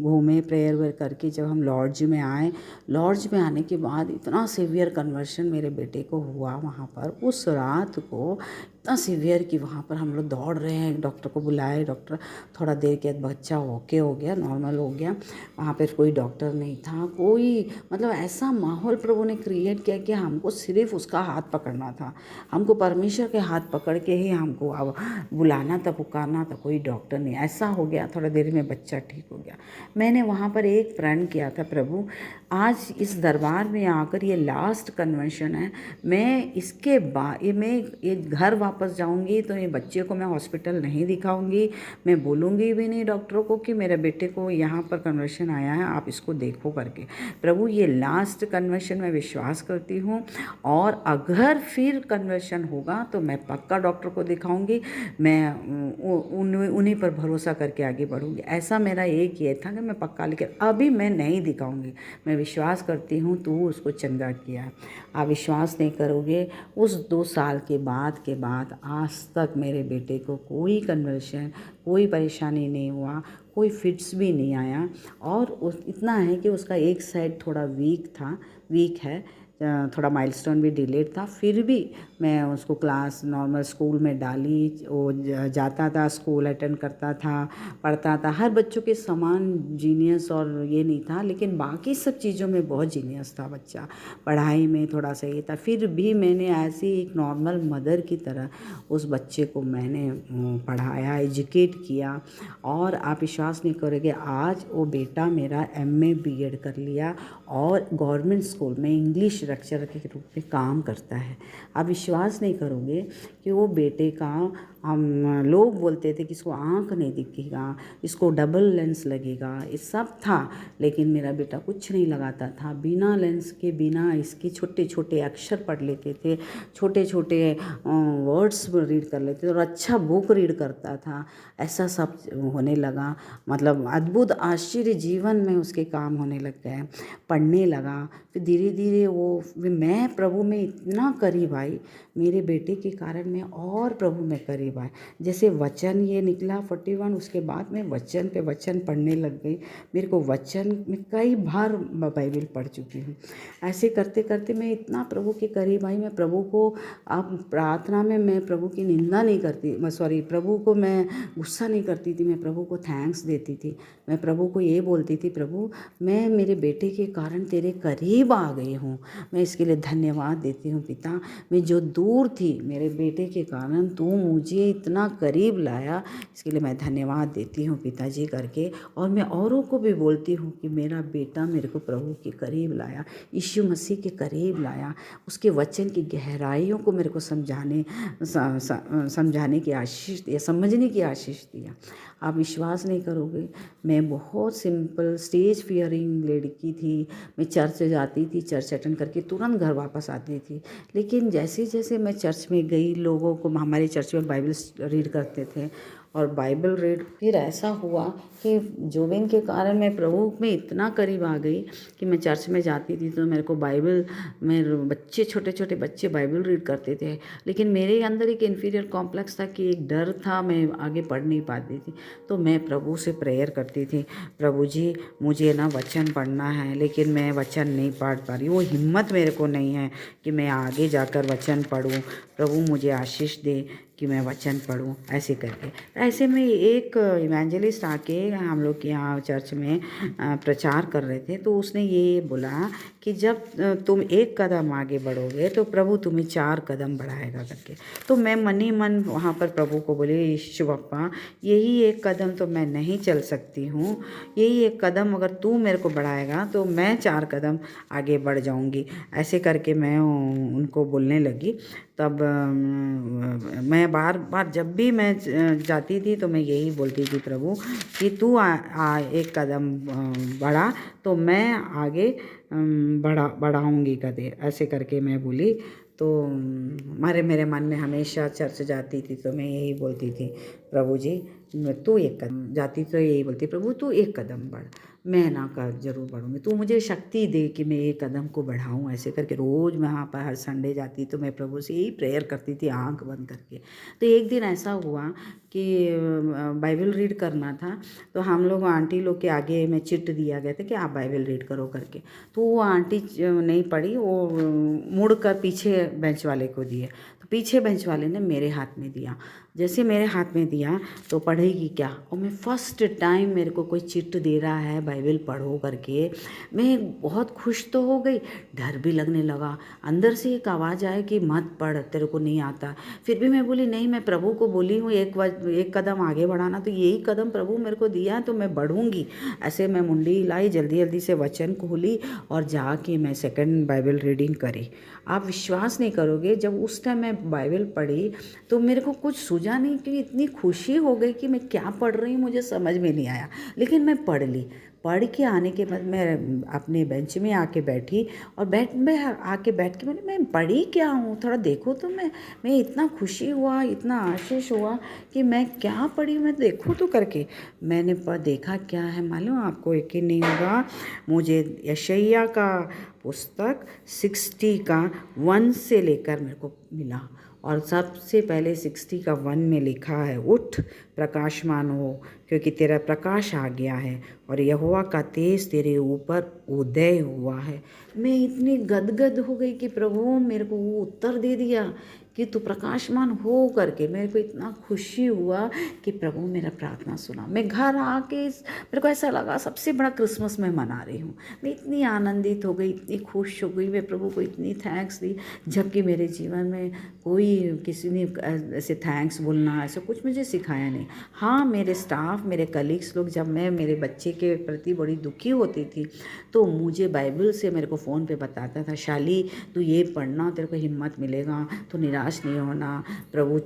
घूमे, प्रेयर वेयर करके जब हम लॉड्ज में आए, लॉड्ज में आने के बाद इतना सीवियर कन्वर्शन मेरे बेटे को हुआ वहाँ पर उस रात को, इतना सीवियर कि वहाँ पर हम लोग दौड़ रहे हैं, डॉक्टर को बुलाए। डॉक्टर थोड़ा देर के बाद बच्चा ओके हो गया, नॉर्मल हो गया। वहाँ पर कोई डॉक्टर नहीं था, कोई मतलब ऐसा माहौल प्रभु ने क्रिएट किया कि हमको सिर्फ उसका हाथ पकड़ना था, हमको परमेश्वर के हाथ पकड़ के ही हमको अब बुलाना था, पुकारना था, कोई डॉक्टर नहीं। ऐसा हो गया, थोड़ा देर में बच्चा ठीक हो गया। मैंने वहाँ पर एक प्रण किया था, प्रभु आज इस दरबार में आकर ये लास्ट कन्वेंशन है, मैं इसके बाद ये घर वापस जाऊँगी तो ये बच्चे को मैं हॉस्पिटल नहीं दिखाऊँगी, मैं बोलूँगी भी नहीं डॉक्टरों को कि मेरे बेटे को यहाँ पर कन्वेंशन आया है, आप इसको देखो करके। प्रभु ये लास्ट कन्वेंशन में विश्वास करती हूँ, और अगर फिर कन्वर्शन होगा तो मैं पक्का डॉक्टर को दिखाऊंगी, मैं उन्हीं पर भरोसा करके आगे बढ़ूंगी। ऐसा मेरा एक ये था कि मैं पक्का, लेकिन अभी मैं नहीं दिखाऊंगी, मैं विश्वास करती हूँ तू उसको चंगा किया। आप विश्वास नहीं करोगे, उस 2 साल के बाद आज तक मेरे बेटे को कोई कन्वर्शन, कोई परेशानी नहीं हुआ, कोई फिट्स भी नहीं आया। और इतना है कि उसका एक साइड थोड़ा वीक है, थोड़ा माइलस्टोन भी डिलेड था, फिर भी मैं उसको क्लास नॉर्मल स्कूल में डाली। वो जाता था, स्कूल अटेंड करता था, पढ़ता था। हर बच्चों के समान जीनियस और ये नहीं था, लेकिन बाकी सब चीज़ों में बहुत जीनियस था बच्चा। पढ़ाई में थोड़ा सा ये था, फिर भी मैंने ऐसे एक नॉर्मल मदर की तरह उस बच्चे को मैंने पढ़ाया, एजुकेट किया। और आप विश्वास नहीं करोगे, आज वो बेटा मेरा MA BEd कर लिया और गवर्नमेंट स्कूल में इंग्लिश लेक्चरर के रूप में काम करता है। आप विश्वास नहीं करोगे कि वो बेटे का, हम लोग बोलते थे कि इसको आँख नहीं दिखेगा, इसको डबल लेंस लगेगा, ये सब था, लेकिन मेरा बेटा कुछ नहीं लगाता था। बिना लेंस के, बिना इसके छोटे छोटे अक्षर पढ़ लेते थे, छोटे छोटे वर्ड्स रीड कर लेते थे और अच्छा बुक रीड करता था। ऐसा सब होने लगा, मतलब अद्भुत आश्चर्य जीवन में उसके काम होने लग गए, पढ़ने लगा। फिर धीरे धीरे मैं प्रभु में इतना करीब आई, मेरे बेटे के कारण मैं और प्रभु में करीब आई। जैसे वचन ये निकला 41, उसके बाद मैं वचन पे वचन पढ़ने लग गई। मेरे को वचन में कई बार बाइबल पढ़ चुकी हूँ। ऐसे करते करते मैं इतना प्रभु के करीब आई। मैं प्रभु को, अब प्रार्थना में मैं प्रभु की निंदा नहीं करती, प्रभु को मैं गुस्सा नहीं करती थी, मैं प्रभु को थैंक्स देती थी। मैं प्रभु को ये बोलती थी, प्रभु मैं मेरे बेटे के कारण तेरे करीब आ गई हूँ, मैं इसके लिए धन्यवाद देती हूँ। पिता, मैं जो दूर थी, मेरे बेटे के कारण तू मुझे इतना करीब लाया, इसके लिए मैं धन्यवाद देती हूँ पिताजी करके। और मैं औरों को भी बोलती हूँ कि मेरा बेटा मेरे को प्रभु के करीब लाया, यीशु मसीह के करीब लाया, उसके वचन की गहराइयों को मेरे को समझाने की आशीष दिया, समझने की आशीष दिया। आप विश्वास नहीं करोगे, मैं बहुत सिंपल स्टेज फियरिंग लड़की थी। मैं चर्च जाती थी, चर्च अटेंड करके तुरंत घर वापस आती थी। लेकिन जैसे जैसे मैं चर्च में गई, लोगों को, हमारे चर्च में बाइबल रीड करते थे और बाइबल रीड, फिर ऐसा हुआ कि जोबिन के कारण मैं प्रभु में इतना करीब आ गई कि मैं चर्च में जाती थी तो मेरे को बाइबल में बच्चे, छोटे छोटे बच्चे बाइबल रीड करते थे, लेकिन मेरे अंदर एक इन्फीरियर कॉम्प्लेक्स था कि एक डर था, मैं आगे पढ़ नहीं पाती थी। तो मैं प्रभु से प्रेयर करती थी, प्रभु जी मुझे ना वचन पढ़ना है, लेकिन मैं वचन नहीं पढ़ पा रही, वो हिम्मत मेरे को नहीं है कि मैं आगे जाकर वचन पढ़ूं। प्रभु मुझे आशीष दे कि मैं वचन पढूं, ऐसे करके। ऐसे में एक इवेंजलिस्ट आके हम लोग के यहाँ चर्च में प्रचार कर रहे थे, तो उसने ये बोला कि जब तुम एक कदम आगे बढ़ोगे तो प्रभु तुम्हें 4 कदम बढ़ाएगा करके। तो मैं मन ही मन वहाँ पर प्रभु को बोले, यीशु बप्पा यही एक कदम तो मैं नहीं चल सकती हूँ, यही एक कदम अगर तू मेरे को बढ़ाएगा तो मैं 4 कदम आगे बढ़ जाऊँगी। ऐसे करके मैं उनको बोलने लगी। तब मैं बार बार जब भी मैं जाती थी तो मैं यही बोलती थी, प्रभु कि तू एक कदम बढ़ा तो मैं आगे बढ़ाऊँगी कदे, ऐसे करके मैं बोली। तो मेरे मन में हमेशा चर्च जाती थी तो मैं यही बोलती थी, प्रभु जी तू एक कदम, जाती तो यही बोलती, प्रभु तू एक कदम बढ़, मैं ना कर जरूर बढ़ूँगी, तू मुझे शक्ति दे कि मैं एक कदम को बढ़ाऊँ। ऐसे करके रोज़ मैं वहाँ पर हर संडे जाती तो मैं प्रभु से यही प्रेयर करती थी आंख बंद करके। तो एक दिन ऐसा हुआ कि बाइबल रीड करना था, तो हम लोग आंटी लोग के आगे में चिट दिया गया था कि आप बाइबल रीड करो करके। तो वो आंटी नहीं पढ़ी, वो मुड़ कर पीछे बेंच वाले को दिए, तो पीछे बेंच वाले ने मेरे हाथ में दिया। जैसे मेरे हाथ में दिया तो पढ़ेगी क्या, और मैं फर्स्ट टाइम मेरे को कोई चिट दे रहा है बाइबल पढ़ो करके, मैं बहुत खुश तो हो गई, डर भी लगने लगा। अंदर से एक आवाज़ आए कि मत पढ़, तेरे को नहीं आता। फिर भी मैं बोली नहीं, मैं प्रभु को बोली हूँ एक कदम आगे बढ़ाना, तो यही कदम प्रभु मेरे को दिया है तो मैं बढ़ूँगी। ऐसे मैं मुंडी हिलाई, जल्दी जल्दी से वचन खोली और जाके मैं सेकंड बाइबल रीडिंग करी। आप विश्वास नहीं करोगे, जब उस टाइम मैं बाइबल पढ़ी तो मेरे को कुछ सूझा नहीं, कि इतनी खुशी हो गई कि मैं क्या पढ़ रही हूँ मुझे समझ में नहीं आया, लेकिन मैं पढ़ ली। पढ़ के आने के बाद मैं अपने बेंच में आके बैठी और आके बैठ के मैं पढ़ी क्या हूँ, थोड़ा देखो तो मैं इतना खुशी हुआ, इतना आशीष हुआ कि मैं क्या पढ़ी, मैं देखो तो करके मैंने देखा क्या है मालूम आपको, यकीन नहीं होगा। मुझे यशायाह का पुस्तक 60 का 1 से लेकर मेरे को मिला, और सबसे पहले 60 का 1 में लिखा है, उठ प्रकाशमान हो, क्योंकि तेरा प्रकाश आ गया है और यहोवा का तेज तेरे ऊपर उदय हुआ है। मैं इतनी गदगद हो गई कि प्रभु मेरे को वो उत्तर दे दिया कि तू प्रकाशमान हो करके। मेरे को इतना खुशी हुआ कि प्रभु मेरा प्रार्थना सुना। मैं घर आके मेरे को ऐसा लगा सबसे बड़ा क्रिसमस मैं मना रही हूँ। मैं इतनी आनंदित हो गई, इतनी खुश हो गई, मैं प्रभु को इतनी थैंक्स दी, जबकि मेरे जीवन में कोई किसी ने ऐसे थैंक्स बोलना ऐसा कुछ मुझे सिखाया नहीं। हाँ, मेरे स्टाफ, मेरे कलीग्स लोग, जब मैं मेरे बच्चे के प्रति बड़ी दुखी होती थी तो मुझे बाइबल से मेरे को फ़ोन पे बताता था, शाली तू ये पढ़ना, तेरे को हिम्मत मिलेगा, तू निराश नहीं होना, प्रभु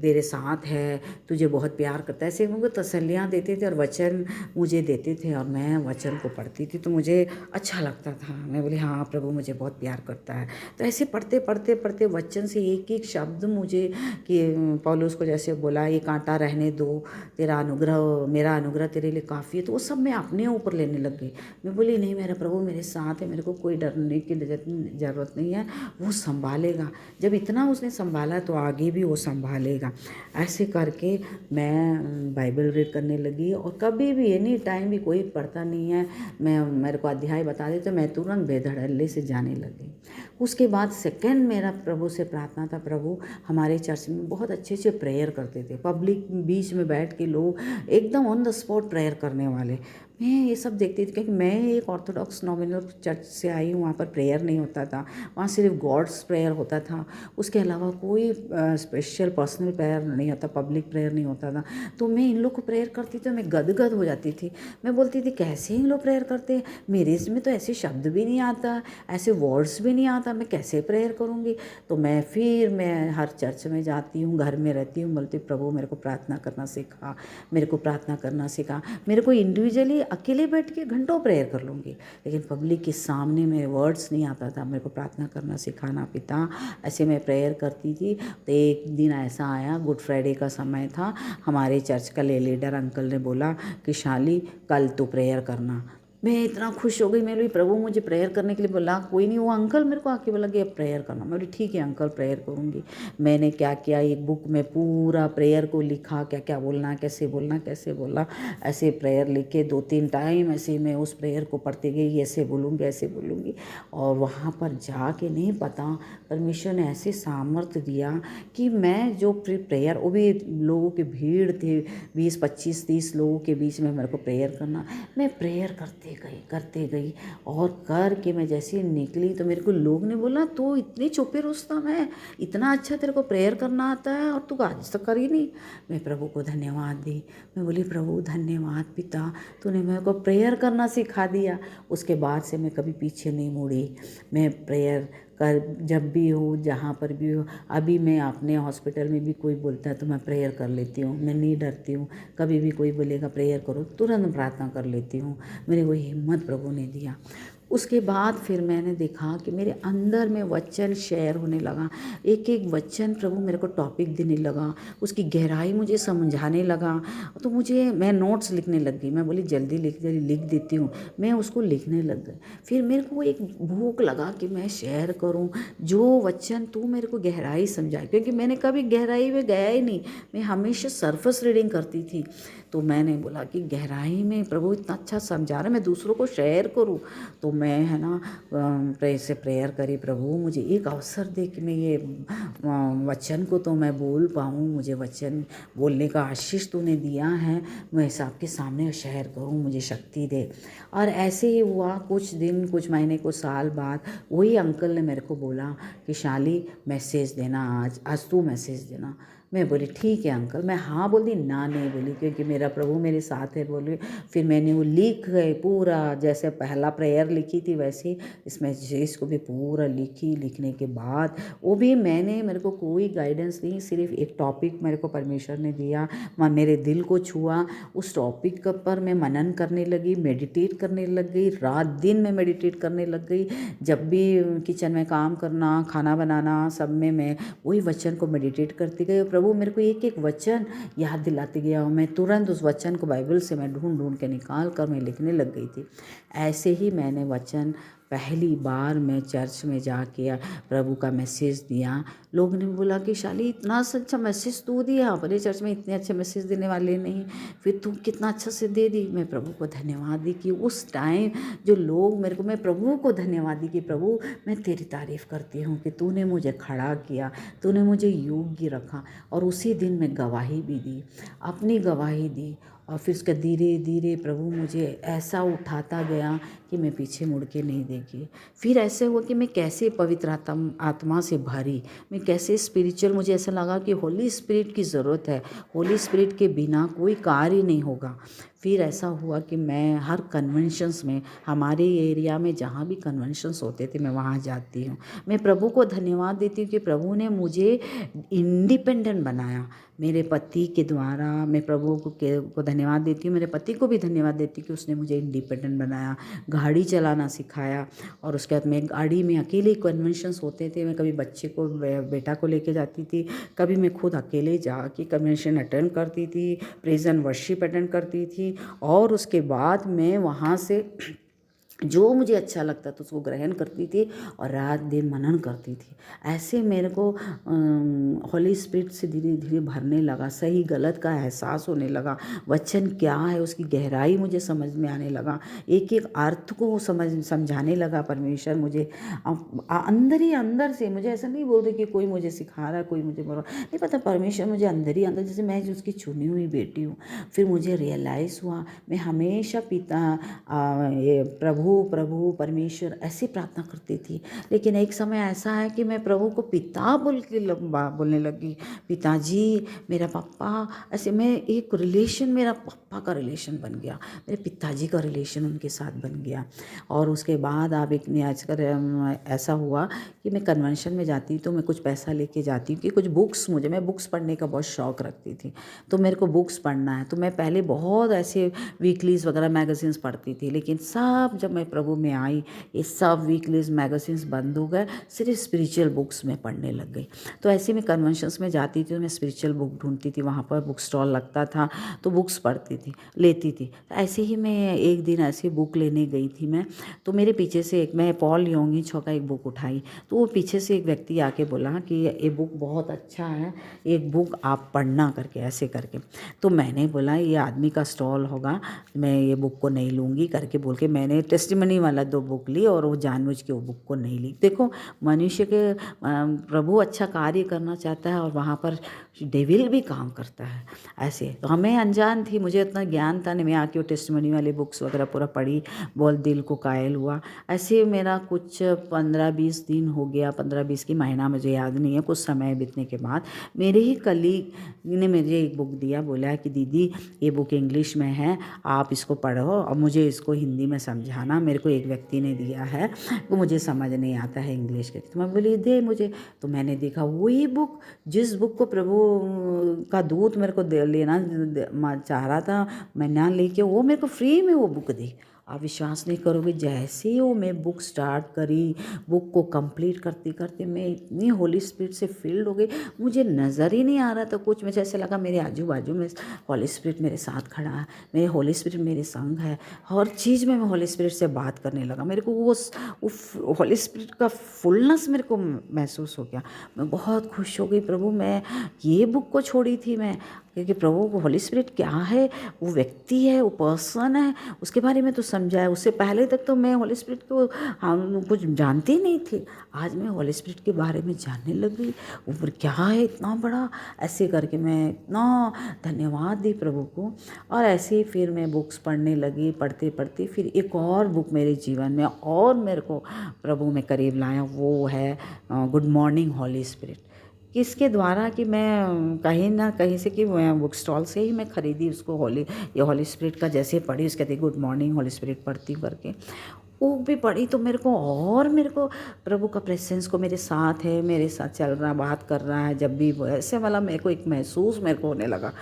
तेरे साथ है, तुझे बहुत प्यार करता है। ऐसे मुझे तसल्लियाँ देते थे और वचन मुझे देते थे और मैं वचन को पढ़ती थी तो मुझे अच्छा लगता था। मैं बोली हाँ प्रभु मुझे बहुत प्यार करता है। तो ऐसे पढ़ते पढ़ते पढ़ते वचन से एक एक शब्द मुझे, कि पौलुस को जैसे बोला ये कांटा रहने दो, तेरा अनुग्रह, मेरा अनुग्रह तेरे लिए काफ़ी है, तो वो सब मैं अपने ऊपर लेने लग गई। मैं बोली नहीं, मेरा प्रभु मेरे साथ है, मेरे को कोई डरने की ज़रूरत नहीं है, वो संभालेगा। जब इतना उसने संभाला तो आगे भी वो संभालेगा। ऐसे करके मैं बाइबल रीड करने लगी और कभी भी एनी टाइम भी कोई पढ़ता नहीं है, मेरे को अध्याय बता दे तो मैं तुरंत बेधड़ल्ले से जाने लगी। उसके बाद सेकंड मेरा प्रभु से प्रार्थना था, प्रभु हमारे चर्च में बहुत अच्छे अच्छे प्रेयर करते थे, पब्लिक बीच में बैठ के लोग एकदम ऑन द स्पॉट प्रेयर करने वाले। मैं ये सब देखती थी क्योंकि मैं एक ऑर्थोडॉक्स नॉमिनल चर्च से आई हूँ, वहाँ पर प्रेयर नहीं होता था, वहाँ सिर्फ गॉड्स प्रेयर होता था, उसके अलावा कोई स्पेशल पर्सनल प्रेयर नहीं होता, पब्लिक प्रेयर नहीं होता था। तो मैं इन लोग को प्रेयर करती थी तो मैं गदगद हो जाती थी। मैं बोलती थी कैसे इन लोग प्रेयर करते हैं, मेरे इसमें तो ऐसे शब्द भी नहीं आता, ऐसे वर्ड्स भी नहीं आता, मैं कैसे प्रेयर करूँगी। तो मैं हर चर्च में जाती हूँ, घर में रहती हूँ, बोलती प्रभु मेरे को प्रार्थना करना सिखा, मेरे को प्रार्थना करना सिखा। मेरे को इंडिविजुअली अकेले बैठ के घंटों प्रेयर कर लूँगी, लेकिन पब्लिक के सामने में वर्ड्स नहीं आता था, मेरे को प्रार्थना करना सिखाना पिता। ऐसे मैं प्रेयर करती थी। तो एक दिन ऐसा आया, गुड फ्राइडे का समय था, हमारे चर्च का लीडर अंकल ने बोला कि शाली कल तू प्रेयर करना। मैं इतना खुश हो गई, मैं बोली प्रभु मुझे प्रेयर करने के लिए बोला, कोई नहीं, वो अंकल मेरे को आके बोला कि अब प्रेयर करना। मैं बोली ठीक है अंकल प्रेयर करूँगी। मैंने क्या किया, एक बुक में पूरा प्रेयर को लिखा, क्या क्या बोलना, कैसे बोलना, कैसे बोलना, ऐसे प्रेयर लिख के 2-3 टाइम ऐसे मैं उस प्रेयर को पढ़ती गई, ऐसे बोलूँगी ऐसे बोलूँगी। और वहाँ पर जाके नहीं पता परमेश्वर ने ऐसे सामर्थ्य दिया कि मैं जो प्रेयर, वो भी लोगों की भीड़ थी, 20-25-30 लोगों के बीच में मेरे को प्रेयर करना। मैं प्रेयर करते गई और करके मैं जैसे ही निकली तो मेरे को लोग ने बोला तू इतनी चुपे रुस्तम है, इतना अच्छा तेरे को प्रेयर करना आता है और तू आज तक करी नहीं। मैं प्रभु को धन्यवाद दी। मैं बोली प्रभु धन्यवाद पिता, तूने मेरे को प्रेयर करना सिखा दिया। उसके बाद से मैं कभी पीछे नहीं मुड़ी। मैं प्रेयर कर जब भी हो, जहाँ पर भी हो, अभी मैं अपने हॉस्पिटल में भी कोई बोलता है तो मैं प्रेयर कर लेती हूँ, मैं नहीं डरती हूँ। कभी भी कोई बोलेगा प्रेयर करो, तुरंत प्रार्थना कर लेती हूँ। मेरे को हिम्मत प्रभु ने दिया। उसके बाद फिर मैंने देखा कि मेरे अंदर में वचन शेयर होने लगा, एक एक वचन प्रभु मेरे को टॉपिक देने लगा, उसकी गहराई मुझे समझाने लगा। तो मैं नोट्स लिखने लग गई। मैं बोली जल्दी लिख देती हूँ, मैं उसको लिखने लग गई। फिर मेरे को एक भूख लगा कि मैं शेयर करूँ जो वचन तू मेरे को गहराई समझाए, क्योंकि मैंने कभी गहराई में गया ही नहीं, मैं हमेशा सरफेस रीडिंग करती थी। तो मैंने बोला कि गहराई में प्रभु इतना अच्छा समझा रहा है, मैं दूसरों को शेयर करूँ। तो मैं है ना प्रेयर करी, प्रभु मुझे एक अवसर दे कि मैं ये वचन को तो मैं बोल पाऊँ, मुझे वचन बोलने का आशीष तूने दिया है, मैं सबके सामने शेयर करूँ, मुझे शक्ति दे। और ऐसे ही हुआ, कुछ दिन, कुछ महीने, कुछ साल बाद वही अंकल ने मेरे को बोला कि शाली मैसेज देना, आज तू मैसेज देना। मैं बोली ठीक है अंकल। मैं हाँ बोल दी, ना नहीं बोली, क्योंकि मेरा प्रभु मेरे साथ है बोले। फिर मैंने वो लिख गए पूरा, जैसे पहला प्रेयर लिखी थी वैसे इसमें इसको भी पूरा लिखी। लिखने के बाद वो भी मेरे को कोई गाइडेंस नहीं, सिर्फ एक टॉपिक मेरे को परमेश्वर ने दिया, मेरे दिल को छुआ। उस टॉपिक पर मैं मनन करने लगी, मेडिटेट करने लग गई, रात दिन मैं मेडिटेट करने लग गई। जब भी किचन में काम करना, खाना बनाना, सब में मैं वही वचन को मेडिटेट करती गई। प्रभु मेरे को एक एक वचन याद दिलाते गया और मैं तुरंत उस वचन को बाइबल से मैं ढूंढ के निकाल कर मैं लिखने लग गई थी। ऐसे ही मैंने वचन पहली बार मैं चर्च में जाके प्रभु का मैसेज दिया, लोग ने बोला कि शाली इतना अच्छा मैसेज तू दिया, अपने चर्च में इतने अच्छे मैसेज देने वाले नहीं, फिर तू कितना अच्छा से दे दी। मैं प्रभु को धन्यवाद दी कि उस टाइम जो लोग मेरे को, मैं प्रभु को धन्यवाद दी कि प्रभु मैं तेरी तारीफ़ करती हूँ कि तूने मुझे खड़ा किया, तूने मुझे योग्य रखा। और उसी दिन मैं गवाही भी दी, अपनी गवाही दी। और फिर उसका धीरे धीरे प्रभु मुझे ऐसा उठाता गया कि मैं पीछे मुड़ के नहीं देखी। फिर ऐसे हुआ कि मैं कैसे पवित्र आत्मा से भरी, मैं कैसे स्पिरिचुअल, मुझे ऐसा लगा कि होली स्पिरिट की ज़रूरत है, होली स्पिरिट के बिना कोई कार्य नहीं होगा। फिर ऐसा हुआ कि मैं हर कन्वेंशंस में, हमारे एरिया में जहाँ भी कन्वेंशंस होते थे मैं वहाँ जाती हूँ। मैं प्रभु को धन्यवाद देती हूँ कि प्रभु ने मुझे इंडिपेंडेंट बनाया मेरे पति के द्वारा। मैं प्रभु को धन्यवाद देती हूँ, मेरे पति को भी धन्यवाद देती हूँ कि उसने मुझे इंडिपेंडेंट बनाया, गाड़ी चलाना सिखाया। और उसके बाद मैं गाड़ी में अकेले कन्वेंशंस होते थे, मैं कभी बच्चे को, बेटा को लेके जाती थी, कभी मैं खुद अकेले जाके कन्वेंशन अटेंड करती थी, प्रेज़ एंड वर्शिप अटेंड करती थी। और उसके बाद मैं वहाँ से जो मुझे अच्छा लगता था उसको ग्रहण करती थी और रात दिन मनन करती थी। ऐसे मेरे को हॉली स्पिरिट से धीरे धीरे भरने लगा, सही गलत का एहसास होने लगा, वचन क्या है उसकी गहराई मुझे समझ में आने लगा, एक एक अर्थ को समझाने लगा परमेश्वर मुझे। अंदर ही अंदर से, मुझे ऐसा नहीं बोल रही कि कोई मुझे सिखा रहा है, कोई मुझे बोल रहा नहीं पता, परमेश्वर मुझे अंदर ही अंदर, जैसे मैं उसकी चुनी हुई बेटी हूँ। फिर मुझे रियलाइज़ हुआ मैं हमेशा ये प्रभु प्रभु परमेश्वर ऐसे प्रार्थना करती थी। लेकिन एक समय ऐसा है कि मैं प्रभु को पिता बोलने लगी, पिताजी, मेरा पापा, ऐसे मैं एक रिलेशन, मेरा पापा का रिलेशन बन गया, मेरे पिताजी का रिलेशन उनके साथ बन गया। और उसके बाद आप एक आजकल ऐसा हुआ कि मैं कन्वेंशन में जाती तो मैं कुछ पैसा लेके जाती हूँ कि कुछ बुक्स, मैं बुक्स पढ़ने का बहुत शौक़ रखती थी, तो मेरे को बुक्स पढ़ना है। तो मैं पहले बहुत ऐसे वीकलीज़ वगैरह मैगज़ीन्स पढ़ती थी, लेकिन सब जब मैं प्रभु में आई ये सब वीकलीज़ मैगज़ीन्स बंद हो गए, सिर्फ स्पिरिचुअल बुक्स में पढ़ने लग गई। तो ऐसे में कन्वेंशंस में जाती थी तो मैं स्पिरिचुअल बुक ढूंढती थी, वहाँ पर बुक स्टॉल लगता था तो बुक्स पढ़ती थी, लेती थी। तो ऐसे ही मैं एक दिन ऐसे बुक लेने गई थी मैं, तो मेरे पीछे से मैं पॉल योंगिच का एक बुक उठाई, तो वो पीछे से एक व्यक्ति आके बोला कि ये बुक बहुत अच्छा है, एक बुक आप पढ़ना करके, ऐसे करके। तो मैंने बोला ये आदमी का स्टॉल होगा, मैं ये बुक को नहीं लूँगी करके बोल के मैंने टेस्टिमनी वाला 2 बुक ली और वो जानबूझ के वो बुक को नहीं ली। देखो मनुष्य के प्रभु अच्छा कार्य करना चाहता है और वहाँ पर डेविल भी काम करता है ऐसे। तो हमें अनजान थी, मुझे इतना ज्ञान था नहीं, मैं आके वो टेस्टिमनी वाली बुक्स वगैरह पूरा पढ़ी, बहुत दिल को कायल हुआ। ऐसे मेरा कुछ 15-20 दिन हो गया, 15-20 की महीना मुझे याद नहीं है। कुछ समय बीतने के बाद मेरे ही कलीग ने मुझे एक बुक दिया, बोला कि दीदी ये बुक इंग्लिश में है, आप इसको पढ़ो और मुझे इसको हिंदी में समझाना। मेरे को एक व्यक्ति ने दिया है, वो मुझे समझ नहीं आता है इंग्लिश के, तो मैं बोली दे मुझे। तो मैंने देखा वही बुक, जिस बुक को प्रभु का दूत मेरे को लेना चाह रहा था, मैं ना लेके वो मेरे को फ्री में वो बुक दी। आप विश्वास नहीं करोगे, जैसे ही वो मैं बुक स्टार्ट करी, बुक को कंप्लीट करते करते मैं इतनी होली स्पिरिट से फील्ड हो गई, मुझे नज़र ही नहीं आ रहा था कुछ। मुझे ऐसे लगा मेरे आजू बाजू में होली स्पिरिट मेरे साथ खड़ा है, मेरे होली स्पिरिट मेरे संग है, हर चीज़ में मैं होली स्पिरिट से बात करने लगा। मेरे को वो होली स्पिरिट का फुलनेस मेरे को महसूस हो गया। मैं बहुत खुश हो गई, प्रभु मैं ये बुक को छोड़ी थी मैं, क्योंकि प्रभु को होली स्पिरिट क्या है, वो व्यक्ति है, वो पर्सन है, उसके बारे में तो समझा है। उससे पहले तक तो मैं होली स्पिरिट को हम कुछ जानती नहीं थी, आज मैं होली स्पिरिट के बारे में जानने लग गई, ऊपर क्या है इतना बड़ा। ऐसे करके मैं इतना धन्यवाद दी प्रभु को। और ऐसे ही फिर मैं बुक्स पढ़ने लगी, पढ़ते पढ़ते फिर एक और बुक मेरे जीवन में और मेरे को प्रभु में करीब लाया, वो है गुड मॉर्निंग होली स्पिरिट। किसके द्वारा कि मैं कहीं ना कहीं से कि बुक स्टॉल से ही मैं ख़रीदी उसको, ये होली स्पिरिट का जैसे पढ़ी, उसके बाद गुड मॉर्निंग होली स्पिरिट पढ़ती करके वो भी पढ़ी, तो मेरे को प्रभु का प्रेजेंस को मेरे साथ है, मेरे साथ चल रहा, बात कर रहा है, जब भी वो ऐसे वाला मेरे को एक महसूस मेरे को होने लगा।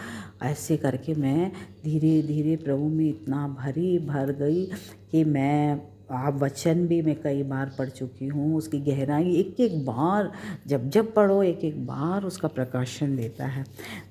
ऐसे करके मैं धीरे धीरे प्रभु में इतना भर गई कि मैं आप वचन भी मैं कई बार पढ़ चुकी हूँ, उसकी गहराई एक एक बार जब जब पढ़ो एक एक बार उसका प्रकाशन देता है।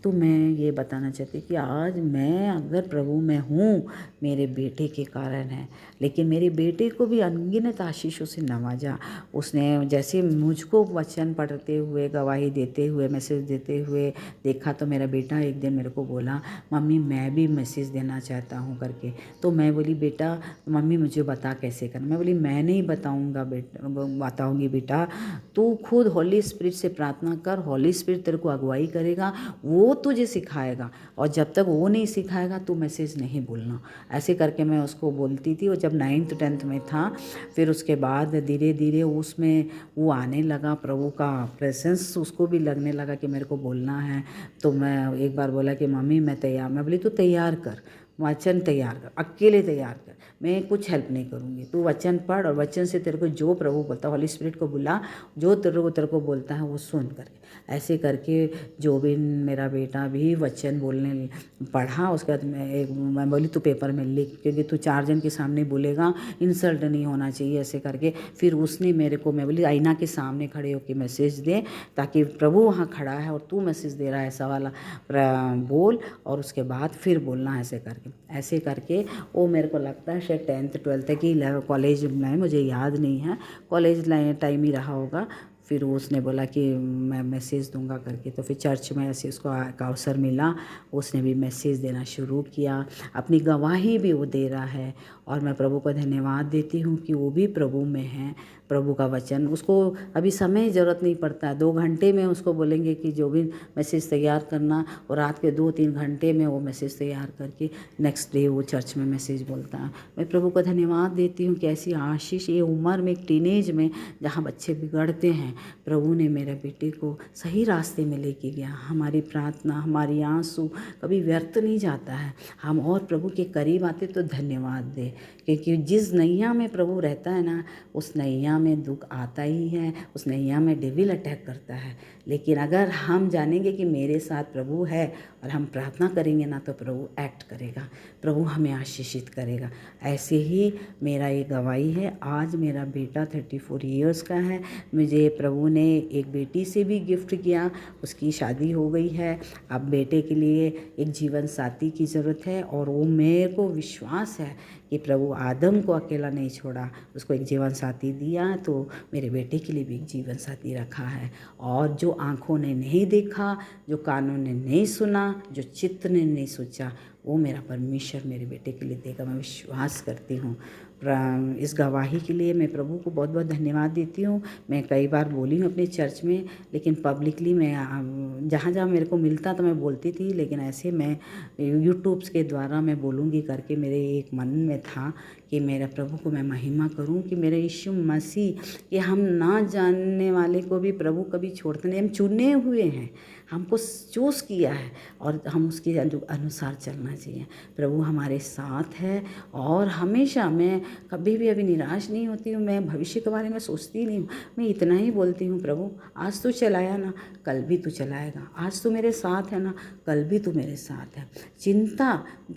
तो मैं ये बताना चाहती कि आज मैं अगर प्रभु में हूँ मेरे बेटे के कारण है, लेकिन मेरे बेटे को भी अनगिनत आशीषों से नवाजा। उसने जैसे मुझको वचन पढ़ते हुए, गवाही देते हुए, मैसेज देते हुए देखा, तो मेरा बेटा एक दिन मेरे को बोला, मम्मी मैं भी मैसेज देना चाहता हूँ करके। तो मैं बोली बेटा मम्मी मुझे बता कैसे करना। मैं बोली मैं नहीं बताऊँगा बेटा, बताऊँगी बेटा, तू खुद हॉली स्पिरिट से प्रार्थना कर, हॉली स्पिरिट तेरे को अगुवाई करेगा, वो तुझे सिखाएगा, और जब तक वो नहीं सिखाएगा तू मैसेज नहीं बोलना। ऐसे करके मैं उसको बोलती थी। और जब 9th 10th में था, फिर उसके बाद धीरे धीरे उसमें वो आने लगा, प्रभु का प्रेजेंस उसको भी लगने लगा कि मेरे को बोलना है। तो मैं एक बार बोला कि मम्मी मैं तैयार, मैं बोली तू तैयार कर, वचन तैयार कर, अकेले तैयार कर, मैं कुछ हेल्प नहीं करूँगी, तू वचन पढ़ और वचन से तेरे को जो प्रभु बोलता है, हॉली स्पिरिट को बुला, जो तेरे को बोलता है वो सुन करके। ऐसे करके जो भी मेरा बेटा भी वचन बोलने पढ़ा, उसके बाद मैं बोली तू पेपर में लिख, क्योंकि तू 4 जन के सामने बोलेगा, इंसल्ट नहीं होना चाहिए। ऐसे करके फिर उसने मेरे को, मैं बोली आईना के सामने खड़े होकर मैसेज दे, ताकि प्रभु वहाँ खड़ा है और तू मैसेज दे रहा है ऐसा वाला बोल, और उसके बाद फिर बोलना। ऐसे करके वो मेरे को लगता है शायद 10th 12th की कॉलेज में, मुझे याद नहीं है, कॉलेज टाइम ही रहा होगा। फिर उसने बोला कि मैं मैसेज दूंगा करके। तो फिर चर्च में ऐसे उसको एक अवसर मिला, उसने भी मैसेज देना शुरू किया, अपनी गवाही भी वो दे रहा है। और मैं प्रभु को धन्यवाद देती हूँ कि वो भी प्रभु में है। प्रभु का वचन उसको अभी समय ज़रूरत नहीं पड़ता है, 2 घंटे में उसको बोलेंगे कि जो भी मैसेज तैयार करना, और रात के 2-3 घंटे में वो मैसेज तैयार करके नेक्स्ट डे वो चर्च में मैसेज बोलता है। मैं प्रभु को धन्यवाद देती हूँ कि ऐसी आशीष ये उम्र में, एक टीनेज में, जहाँ बच्चे बिगड़ते हैं, प्रभु ने मेरे बेटे को सही रास्ते में लेके गया। हमारी प्रार्थना, हमारी आंसू कभी व्यर्थ नहीं जाता है। हम और प्रभु के करीब आते तो धन्यवाद दे, क्योंकि जिस नैया में प्रभु रहता है ना, उस नैया में दुख आता ही है, उस नैया में डेविल अटैक करता है। लेकिन अगर हम जानेंगे कि मेरे साथ प्रभु है और हम प्रार्थना करेंगे ना, तो प्रभु एक्ट करेगा, प्रभु हमें आशीषित करेगा। ऐसे ही मेरा ये गवाही है। आज मेरा बेटा 34 ईयर्स का है। मुझे प्रभु ने एक बेटी से भी गिफ्ट किया, उसकी शादी हो गई है। अब बेटे के लिए एक जीवन साथी की ज़रूरत है, और वो मेरे को विश्वास है कि प्रभु आदम को अकेला नहीं छोड़ा, उसको एक जीवन साथी दिया, तो मेरे बेटे के लिए भी एक जीवन साथी रखा है। और जो आँखों ने नहीं देखा, जो कानों ने नहीं सुना, जो चित्त ने नहीं सोचा, वो मेरा परमेश्वर मेरे बेटे के लिए देगा। मैं विश्वास करती हूँ। इस गवाही के लिए मैं प्रभु को बहुत बहुत धन्यवाद देती हूँ। मैं कई बार बोली हूँ अपने चर्च में, लेकिन पब्लिकली मैं जहाँ जहाँ मेरे को मिलता तो मैं बोलती थी, लेकिन ऐसे मैं यूट्यूब के द्वारा मैं बोलूँगी करके मेरे एक मन में था कि मेरे प्रभु को मैं महिमा करूं, कि मेरे यीशु मसीह, कि हम ना जानने वाले को भी प्रभु कभी छोड़ते नहीं। हम चुने हुए हैं, हमको चूज़ किया है, और हम उसके अनुसार चलना चाहिए। प्रभु हमारे साथ है, और हमेशा मैं कभी भी अभी निराश नहीं होती हूँ। मैं भविष्य के बारे में सोचती नहीं हूँ। मैं इतना ही बोलती हूँ, प्रभु आज तू चलाया ना, कल भी तू चलाएगा। आज तू मेरे साथ है ना, कल भी तू मेरे साथ है। चिंता,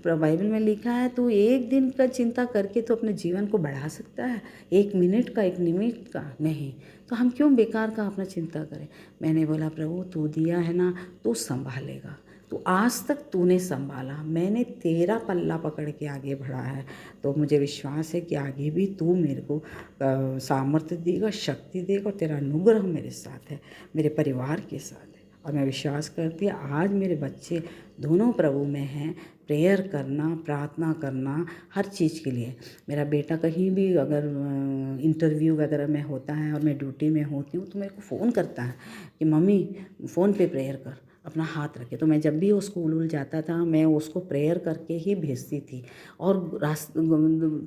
बाइबल में लिखा है, तू एक दिन का चिंता करके तो अपने जीवन को बढ़ा सकता है, 1 मिनट का, 1 निमिट का नहीं। तो हम क्यों बेकार का अपना चिंता करें। मैंने बोला प्रभु तू दिया है ना, तू संभालेगा। तो आज तक तूने संभाला, मैंने तेरा पल्ला पकड़ के आगे बढ़ा है, तो मुझे विश्वास है कि आगे भी तू मेरे को सामर्थ्य देगा, शक्ति देगा, और तेरा अनुग्रह मेरे साथ है, मेरे परिवार के साथ है। और मैं विश्वास करती हूँ आज मेरे बच्चे दोनों प्रभु में हैं। प्रेयर करना, प्रार्थना करना, हर चीज़ के लिए। मेरा बेटा कहीं भी अगर इंटरव्यू वगैरह में होता है और मैं ड्यूटी में होती हूँ, तो मेरे को फ़ोन करता है कि मम्मी फ़ोन पे प्रेयर कर, अपना हाथ रखे। तो मैं जब भी वो स्कूल जाता था, मैं उसको प्रेयर करके ही भेजती थी, और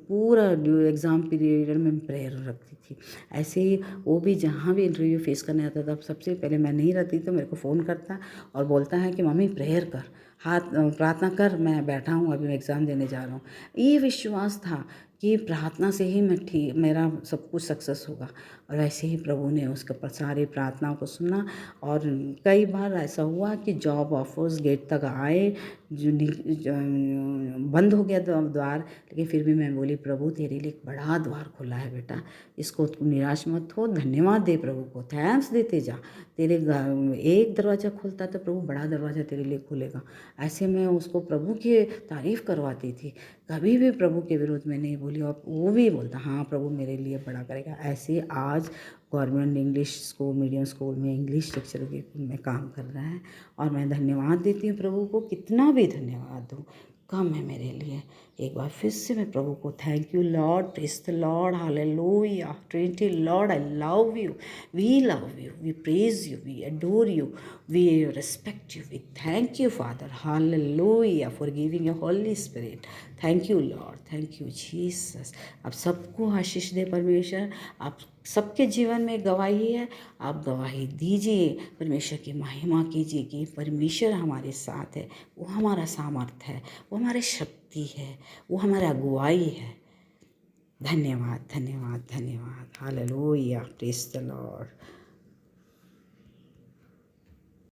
पूरा एग्ज़ाम पीरियड में प्रेयर रखती थी। ऐसे ही वो भी जहाँ भी इंटरव्यू फेस करने आता था, सबसे पहले मैं नहीं रहती तो मेरे को फ़ोन करता और बोलता है कि मम्मी प्रेयर कर, हाथ प्रार्थना कर, मैं बैठा हूँ, अभी मैं एग्ज़ाम देने जा रहा हूँ। ये विश्वास था कि प्रार्थना से ही मेरा सब कुछ सक्सेस होगा। और वैसे ही प्रभु ने उसके सारी प्रार्थनाओं को सुना। और कई बार ऐसा हुआ कि जॉब ऑफर्स गेट तक आए, बंद हो गया द्वार, लेकिन फिर भी मैं बोली प्रभु तेरे लिए एक बड़ा द्वार खुला है बेटा, इसको तुम निराश मत हो, धन्यवाद दे प्रभु को, थैंक्स देते जा। तेरे एक दरवाज़ा खुलता तो प्रभु बड़ा दरवाज़ा तेरे लिए खुलेगा। ऐसे मैं उसको प्रभु की तारीफ़ करवाती थी, कभी भी प्रभु के विरुद्ध में नहीं बोली, और वो भी बोलता हाँ प्रभु मेरे लिए बड़ा करेगा। ऐसे आज government English school, medium school में इंग्लिश लेक्चर के में काम कर रहा है, और मैं धन्यवाद देती हूँ प्रभु को, कितना भी धन्यवाद दूँ कम है मेरे लिए। एक बार फिर से मैं प्रभु को thank you Lord, praise the Lord, hallelujah, trinity Lord, I love you, we praise you, we adore you, we respect you, we thank you father, hallelujah for giving your holy spirit, thank you Lord, thank you Jesus. अब सबको आशीष दे परमेश्वर, आप सबके जीवन में गवाही है, आप गवाही दीजिए, परमेश्वर की महिमा कीजिए कि परमेश्वर हमारे साथ है, वो हमारा सामर्थ्य है, वो हमारी शक्ति है, वो हमारा अगुवाई है। धन्यवाद धन्यवाद धन्यवाद, हालेलुया, प्रेज द लॉर्ड।